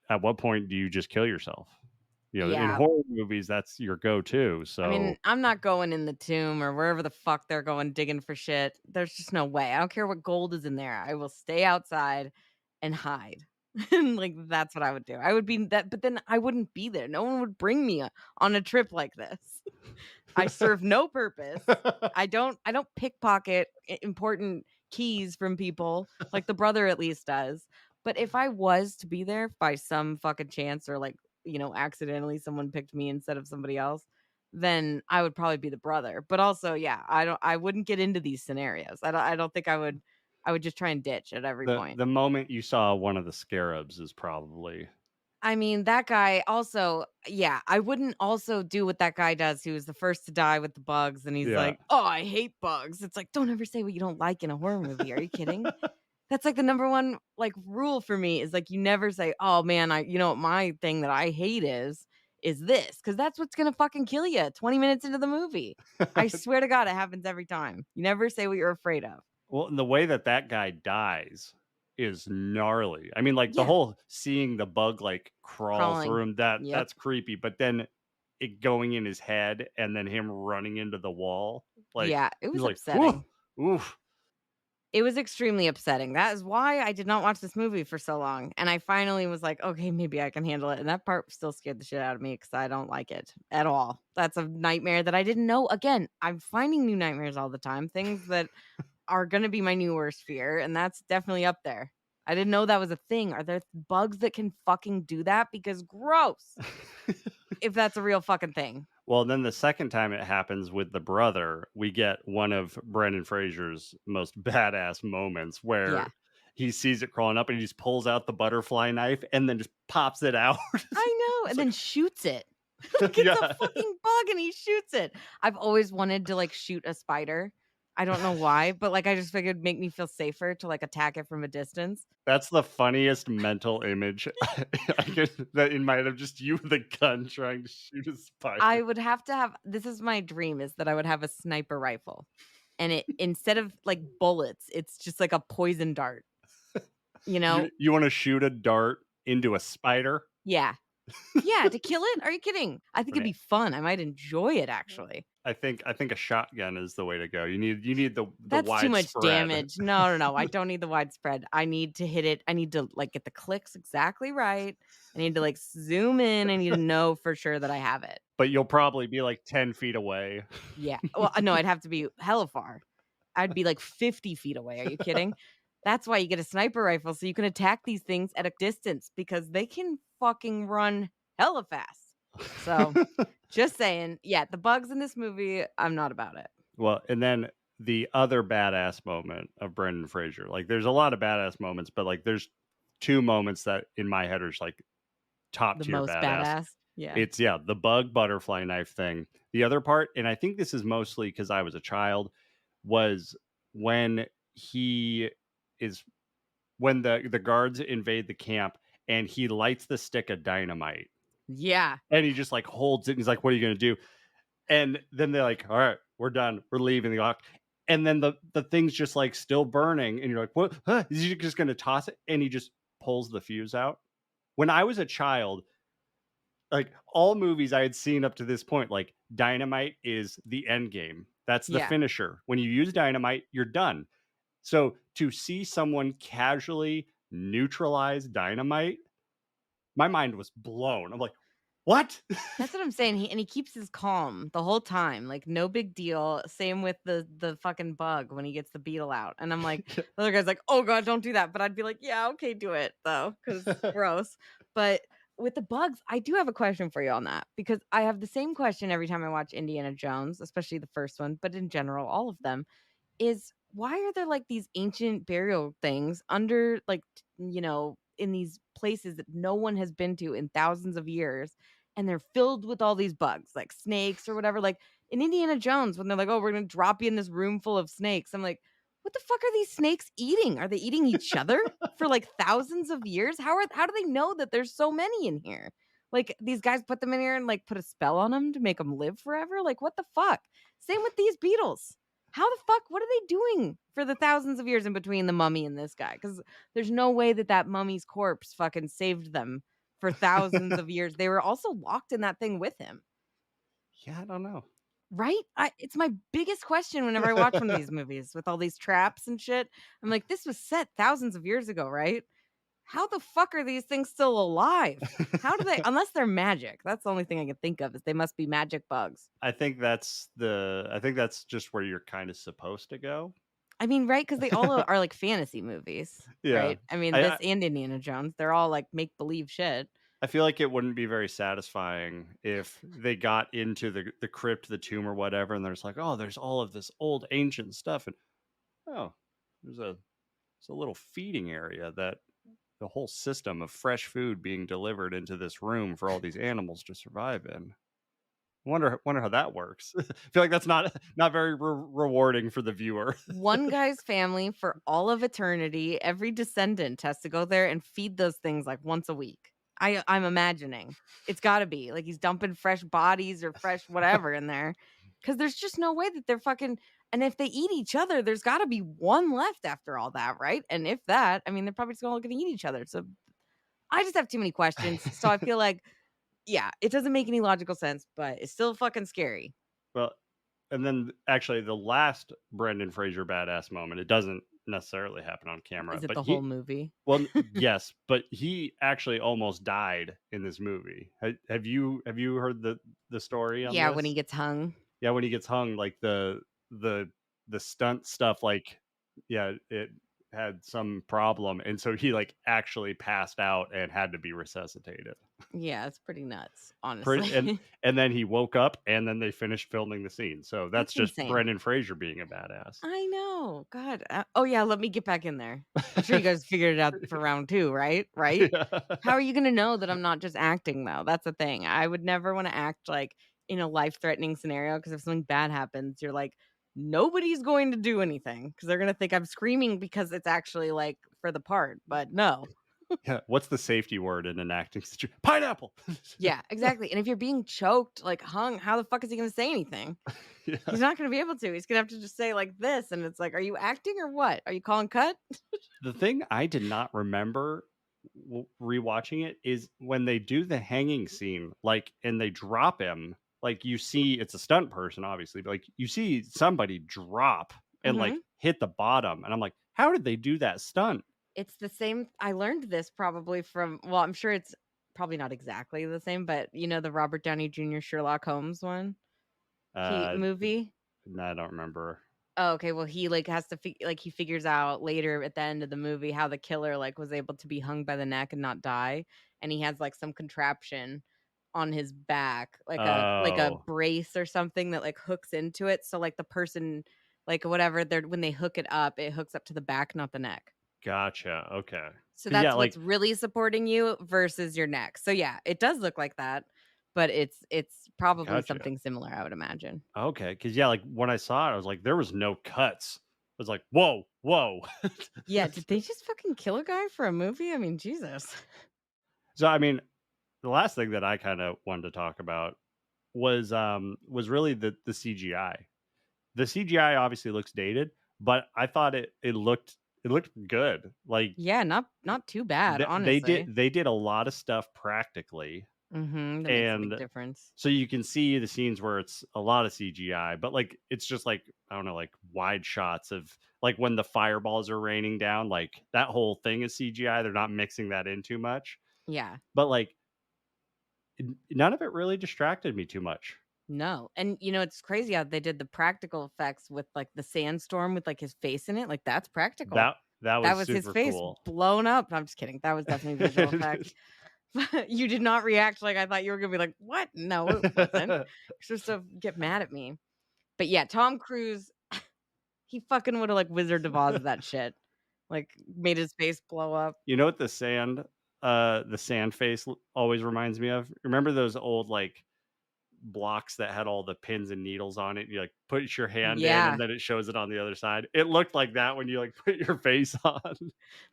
at what point do you just kill yourself? In yeah. horror movies, that's your go-to. I mean, So I'm not going in the tomb or wherever the fuck they're going digging for shit. There's just no way. I don't care what gold is in there. I will stay outside and hide. And like that's what I would do. I would be that, but then I wouldn't be there. No one would bring me on a trip like this. I serve no purpose. I don't pickpocket important keys from people like the brother at least does. But if I was to be there by some fucking chance or like, accidentally someone picked me instead of somebody else, then I would probably be the brother. But also, yeah, I wouldn't get into these scenarios. I don't think I would just try and ditch at every the point. the moment you saw one of the scarabs is probably I mean, that guy also, yeah, I wouldn't also do what that guy does who was the first to die with the bugs. And he's yeah. like, oh, I hate bugs. It's like, don't ever say what you don't like in a horror movie. Are you kidding? That's like the number one like rule for me is like, you never say, oh man, what my thing that I hate is this. Cause that's what's going to fucking kill you 20 minutes into the movie. I swear to God, it happens every time. You never say what you're afraid of. Well, and the way that guy dies is gnarly. I mean, like the Yeah. whole seeing the bug like crawl Crawling. through him, Yep. that's creepy. But then it going in his head and then him running into the wall, like Yeah. It he's was like, upsetting. woof, oof. It was extremely upsetting. That is why I did not watch this movie for so long, and I finally was like, "Okay, maybe I can handle it," and that part still scared the shit out of me because I don't like it at all. That's a nightmare that I didn't know. Again, I'm finding new nightmares all the time, things that are gonna be my new worst fear, and that's definitely up there. I didn't know that was a thing. Are there bugs that can fucking do that? Because gross, if that's a real fucking thing. Well, then the second time it happens with the brother, we get one of Brendan Fraser's most badass moments where Yeah. he sees it crawling up and he just pulls out the butterfly knife and then just pops it out. I know, It's and like, then shoots it. Like it's yeah. a fucking bug and he shoots it. I've always wanted to like shoot a spider. I don't know why, but like I just figured it'd make me feel safer to like attack it from a distance. That's the funniest mental image I get that in my head of just you with a gun trying to shoot a spider. I would have to have this is my dream is that I would have a sniper rifle. And it instead of like bullets, it's just like a poison dart. You know? You want to shoot a dart into a spider? Yeah. Yeah, to kill it? Are you kidding? I think it'd be fun. I might enjoy it actually. I think a shotgun is the way to go. You need the That's widespread. too much damage. No. I don't need the widespread. I need to hit it. I need to like get the clicks exactly right. I need to like zoom in. I need to know for sure that I have it. But you'll probably be like 10 feet away. Yeah. Well, no, I'd have to be hella far. I'd be like 50 feet away. Are you kidding? That's why you get a sniper rifle so you can attack these things at a distance because they can fucking run hella fast. So just saying, yeah, the bugs in this movie, I'm not about it. Well, and then the other badass moment of Brendan Fraser. Like there's a lot of badass moments, but like there's two moments that in my head are just like top The tier most badass. Yeah. It's the bug butterfly knife thing. The other part, and I think this is mostly because I was a child, was when when the guards invade the camp and he lights the stick of dynamite. Yeah. And he just like holds it and he's like, what are you gonna do? And then they're like, all right, we're done. We're leaving the lock. And then the thing's just like still burning. And you're like, what? Huh? Is he just gonna toss it? And he just pulls the fuse out. When I was a child, like all movies I had seen up to this point, like dynamite is the end game. That's the finisher. When you use dynamite, you're done. So to see someone casually neutralize dynamite, my mind was blown. I'm like, What? That's what I'm saying. He keeps his calm the whole time, like no big deal. Same with the fucking bug when he gets the beetle out, and I'm like, the other guy's like, "Oh god, don't do that." But I'd be like, "Yeah, okay, do it though, because gross." But with the bugs, I do have a question for you on that because I have the same question every time I watch Indiana Jones, especially the first one, but in general, all of them is why are there like these ancient burial things under like in these places that no one has been to in thousands of years, and they're filled with all these bugs like snakes or whatever, like in Indiana Jones when they're like, oh, we're gonna drop you in this room full of snakes. I'm like, what the fuck are these snakes eating? Are they eating each other for like thousands of years? How do they know that there's so many in here? Like these guys put them in here and like put a spell on them to make them live forever? Like what the fuck? Same with these beetles. How the fuck? What are they doing for the thousands of years in between the mummy and this guy? Because there's no way that that mummy's corpse fucking saved them for thousands of years. They were also locked in that thing with him, Yeah, I don't know. right? It's my biggest question whenever I watch one of these movies with all these traps and shit. I'm like, this was set thousands of years ago, right? How the fuck are these things still alive? How do they, unless they're magic? That's the only thing I can think of is they must be magic bugs. I think that's just where you're kind of supposed to go. I mean, right? Because they all are like fantasy movies, Yeah. right? I mean, I this I and Indiana Jones, they're all like make believe shit. I feel like it wouldn't be very satisfying if they got into the crypt, the tomb or whatever, and there's like, "Oh, there's all of this old ancient stuff," and, "Oh, there's a little feeding area that the whole system of fresh food being delivered into this room for all these animals to survive in." Wonder how that works. I feel like that's not very rewarding for the viewer. One guy's family for all of eternity, every descendant has to go there and feed those things like once a week. I'm imagining it's got to be like he's dumping fresh bodies or fresh whatever in there because there's just no way that they're fucking. And if they eat each other, there's got to be one left after all that, right? And if that, I mean, they're probably just all going to eat each other. So I just have too many questions. So I feel like, yeah, it doesn't make any logical sense, but it's still fucking scary. Well, and then actually the last Brendan Fraser badass moment, it doesn't necessarily happen on camera, Is it but the whole movie? well, yes, but he actually almost died in this movie. Have you heard the story on Yeah, when this? he gets hung. Yeah, when he gets hung, like the stunt stuff, like yeah, it had some problem, and so he like actually passed out and had to be resuscitated. Yeah, it's pretty nuts, Pretty, honestly. and then he woke up, and then they finished filming the scene. So that's That's just insane. Brendan Fraser being a badass. I know. God. Oh yeah, let me get back in there. I'm sure you guys figured it out for round 2, right? Right? Yeah. How are you going to know that I'm not just acting though? That's the thing. I would never want to act like in a life-threatening scenario because if something bad happens, you're like nobody's going to do anything because they're going to think I'm screaming because it's actually like for the part. But no. Yeah. What's the safety word in an acting situation? Pineapple. Yeah, exactly. And if you're being choked, like hung, how the fuck is he going to say anything? Yeah. He's not going to be able to. He's going to have to just say like this. And it's like, are you acting or what? Are you calling cut? The thing I did not remember rewatching it is when they do the hanging scene, like, and they drop him, like, you see it's a stunt person, obviously, but like, you see somebody drop and like Mhm. hit the bottom. And I'm like, how did they do that stunt? It's the same. I learned this probably from, well, I'm sure it's probably not exactly the same, but you know, the Robert Downey Jr. Sherlock Holmes one, Uh, movie. no, I don't remember. Oh, okay. Well, he like has to like he figures out later at the end of the movie how the killer like was able to be hung by the neck and not die, and he has like some contraption on his back, like a Oh, brace or something that like hooks into it. So like the person, like whatever they're when they hook it up, it hooks up to the back, not the neck. gotcha. Okay. So 'Cause, yeah, that's like, what's really supporting you versus your neck. So yeah, it does look like that, but it's probably gotcha. something similar, I would imagine. Okay. Cause yeah, like when I saw it, I was like, there was no cuts. I was like, whoa, whoa. Yeah, did they just fucking kill a guy for a movie? I mean, Jesus. So, I mean, the last thing that I kind of wanted to talk about was really the CGI. The CGI obviously looks dated, but I thought it looked good. Like Yeah, not too bad, honestly. they did a lot of stuff practically, That makes a big and difference. so you can see the scenes where it's a lot of CGI, but like it's just like I don't know, like wide shots of like when the fireballs are raining down, like that whole thing is CGI. They're not mixing that in too much, Yeah. but like none of it really distracted me too much. No. And it's crazy how they did the practical effects with like the sandstorm with like his face in it. Like that's practical. That That was was his super face cool. blown up. I'm just kidding. That was definitely visual effects. You did not react like I thought you were gonna be like, what? No, it wasn't. You're supposed to get mad at me. But yeah, Tom Cruise, he fucking would have like Wizard of Oz that shit. Like made his face blow up. You know what the sand face always reminds me of? Remember those old like blocks that had all the pins and needles on it? You like put your hand in Yeah, and then it shows it on the other side. It looked like that when you like put your face on.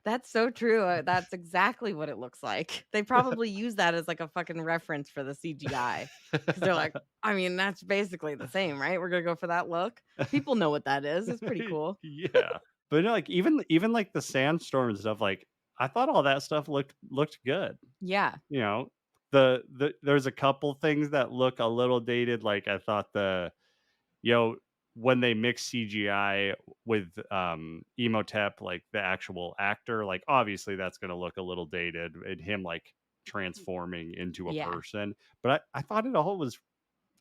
that's so true. That's exactly what it looks like. They probably use that as like a fucking reference for the CGI. Because they're like, I mean, that's basically the same, right? We're gonna go for that look. People know what that is. It's pretty cool. Yeah. But no, like even like the sandstorm and stuff, like I thought all that stuff looked good. Yeah. You know, there's a couple things that look a little dated. Like I thought you know, when they mix CGI with Emotep, like the actual actor, like obviously that's gonna look a little dated and him like transforming into a Yeah. person. But I thought it all was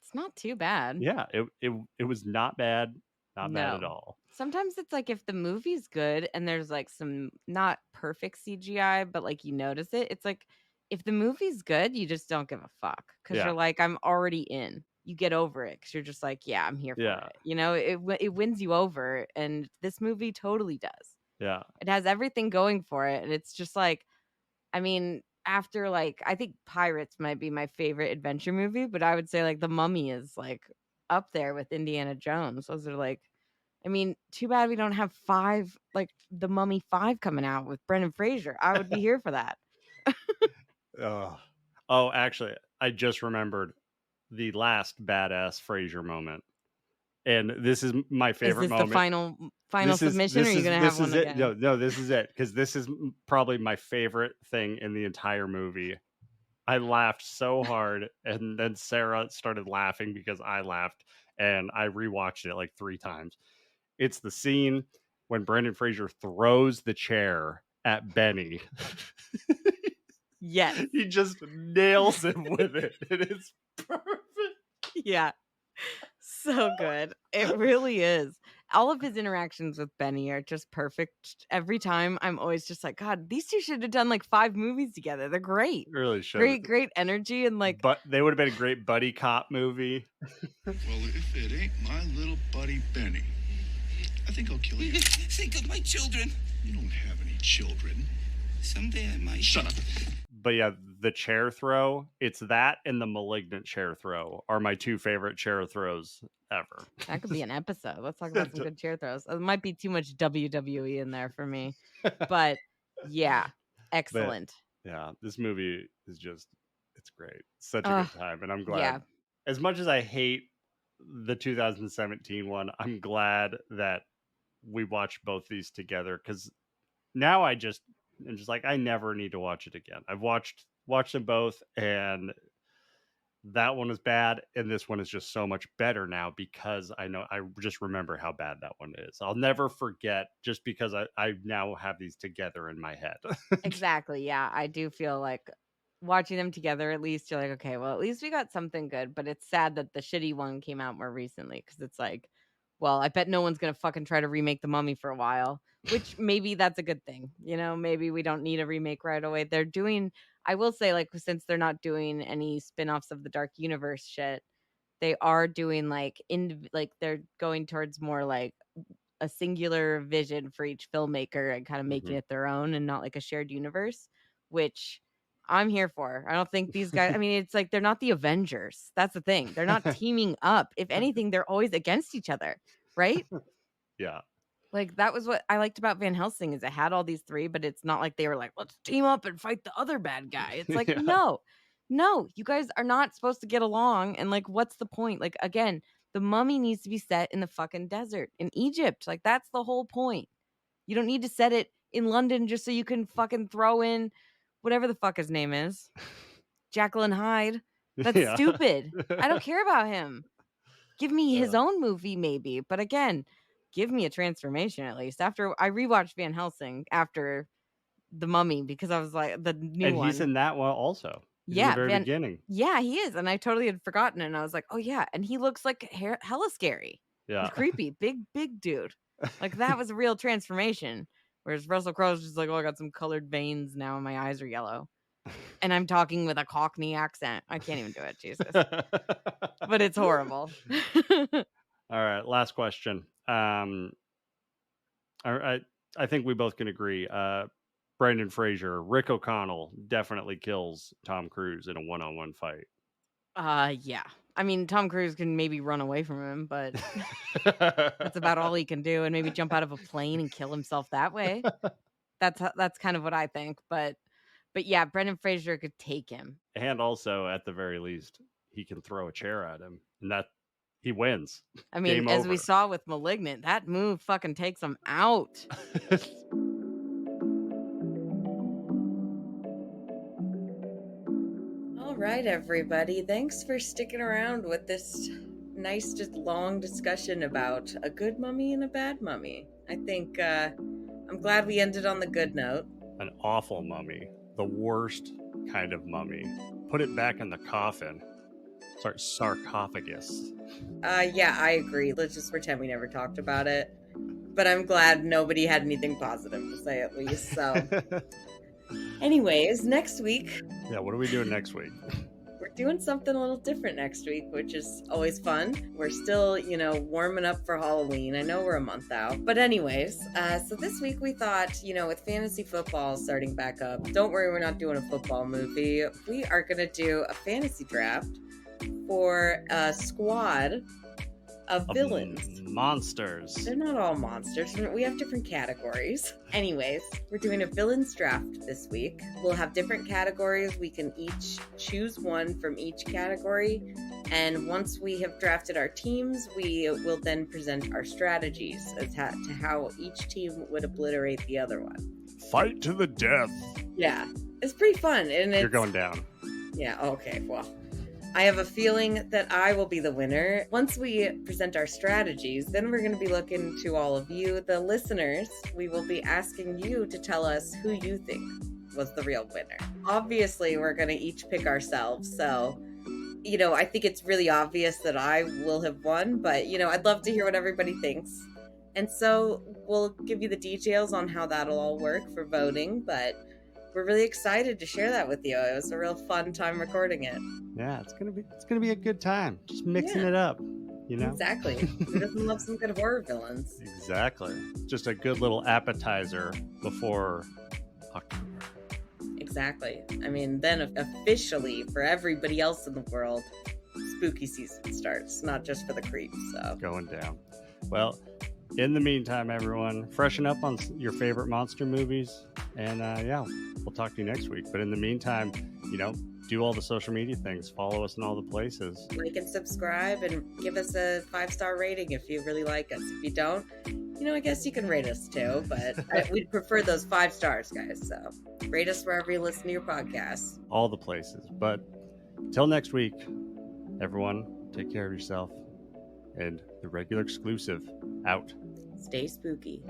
It's not too bad. yeah, it was not bad, not bad at No. all. Sometimes it's like if the movie's good and there's like some not perfect CGI, but like you notice it, it's like if the movie's good, you just don't give a fuck because Yeah. you're like, I'm already in. You get over it because you're just like, yeah, I'm here for Yeah. it. It wins you over, and this movie totally does. Yeah. It has everything going for it, and it's just like, I mean, after like, I think Pirates might be my favorite adventure movie, but I would say like The Mummy is like up there with Indiana Jones. Those are like, I mean, too bad we don't have like The Mummy 5 coming out with Brendan Fraser. I would be here for that. Ugh. Oh, actually, I just remembered the last badass Fraser moment. And this is my Is favorite this the moment. final submission, or are you gonna have This one is it. again? No, this is it because this is probably my favorite thing in the entire movie. I laughed so hard, and then Sarah started laughing because I laughed, and I rewatched it like 3 times. It's the scene when Brendan Fraser throws the chair at Benny. Yes. He just nails him with it. It is perfect. Yeah. So good. It really is. All of his interactions with Benny are just perfect. Every time I'm always just like, God, these two should have done like 5 movies together. They're great. Really should. Great energy and like But they would have been a great buddy cop movie. Well, if it ain't my little buddy Benny, I think I'll kill you. Think of my children. You don't have any children. Someday I might. Shut up. But yeah, the chair throw, it's that and the malignant chair throw are my 2 favorite chair throws ever. that could be an episode. Let's talk about some good chair throws. It might be too much WWE in there for me. But yeah, excellent. Yeah, this movie is just it's great. Such a Ugh, good time, and I'm glad. yeah. As much as I hate the 2017 one, I'm glad that we watched both these together because now I'm just like I never need to watch it again. I've watched them both, and that one was bad, and this one is just so much better now because I just remember how bad that one is. I'll never forget just because I now have these together in my head. Exactly. Yeah, I do feel like watching them together, at least you're like, okay, well, at least we got something good. But it's sad that the shitty one came out more recently because it's like, well, I bet no one's gonna fucking try to remake The Mummy for a while, which maybe that's a good thing. Maybe we don't need a remake right away. They're doing, I will say, like, since they're not doing any spin-offs of the Dark Universe shit, they are doing like they're going towards more like a singular vision for each filmmaker and kind of making Mhm. it their own and not like a shared universe, which I'm here for. I don't think these guys, I mean, it's like they're not the Avengers. That's the thing. They're not teaming up. If anything, they're always against each other, right? Yeah. Like that was what I liked about Van Helsing is it had all these 3, but it's not like they were like, let's team up and fight the other bad guy. It's like, Yeah. no, you guys are not supposed to get along. And like, what's the point? Like, again, The Mummy needs to be set in the fucking desert in Egypt. Like, that's the whole point. You don't need to set it in London just so you can fucking throw in whatever the fuck his name is. Jacqueline Hyde. That's Yeah. stupid. I don't care about him. Give me his own movie, maybe. But again, give me a transformation at least. After I rewatched Van Helsing after The Mummy because I was like the new And one. he's in that one also. He's in the Yeah, very beginning. Yeah, he is, and I totally had forgotten, and I was like, oh yeah, and he looks like hella scary. Yeah. He's creepy, big dude. Like that was a real transformation. Whereas Russell Crowe's just like, oh, I got some colored veins now, and my eyes are yellow, and I'm talking with a Cockney accent. I can't even do it, Jesus. But it's horrible. All right, last question. I think we both can agree. Brendan Fraser, Rick O'Connell definitely kills Tom Cruise in a one-on-one fight. Yeah. I mean, Tom Cruise can maybe run away from him, but that's about all he can do, and maybe jump out of a plane and kill himself that way. That's kind of what I think, but yeah, Brendan Fraser could take him. And also, at the very least, he can throw a chair at him, and that he wins. I mean, Game as over. we saw with Malignant, that move fucking takes him out. All right, everybody. Thanks for sticking around with this nice, just long discussion about a good mummy and a bad mummy. I think I'm glad we ended on the good note. An awful mummy. The worst kind of mummy. Put it back in the coffin. Sarcophagus. Yeah, I agree. Let's just pretend we never talked about it. But I'm glad nobody had anything positive to say at least. So, anyways, next week. Yeah, what are we doing next week? We're doing something a little different next week, which is always fun. We're still, warming up for Halloween. I know we're a month out. But anyways, so this week we thought, with fantasy football starting back up, don't worry, we're not doing a football movie. We are going to do a fantasy draft for a squad of villains. Monsters. They're not all monsters. We have different categories. Anyways, we're doing a villains draft this week. We'll have different categories. We can each choose one from each category. And once we have drafted our teams, we will then present our strategies as to how each team would obliterate the other one. Fight to the death. Yeah, it's pretty fun. And you're going down. Yeah, okay, well. I have a feeling that I will be the winner. Once we present our strategies, then we're going to be looking to all of you, the listeners. We will be asking you to tell us who you think was the real winner. Obviously, we're going to each pick ourselves. So, I think it's really obvious that I will have won, but, I'd love to hear what everybody thinks. And so we'll give you the details on how that'll all work for voting, but we're really excited to share that with you. It was a real fun time recording it. Yeah, it's gonna be a good time. Just mixing it up, Exactly. Who doesn't love some good horror villains? Exactly. Just a good little appetizer before October. Exactly. I mean, then officially for everybody else in the world, spooky season starts, not just for the creeps. So going down. Well, in the meantime, everyone, freshen up on your favorite monster movies, and we'll talk to you next week. But in the meantime, do all the social media things. Follow us in all the places. Like and subscribe, and give us a 5-star rating if you really like us. If you don't, I guess you can rate us too, but we'd prefer those 5 stars, guys. So rate us wherever you listen to your podcasts. All the places. But till next week, everyone, take care of yourself. And the regular exclusive out. Stay spooky.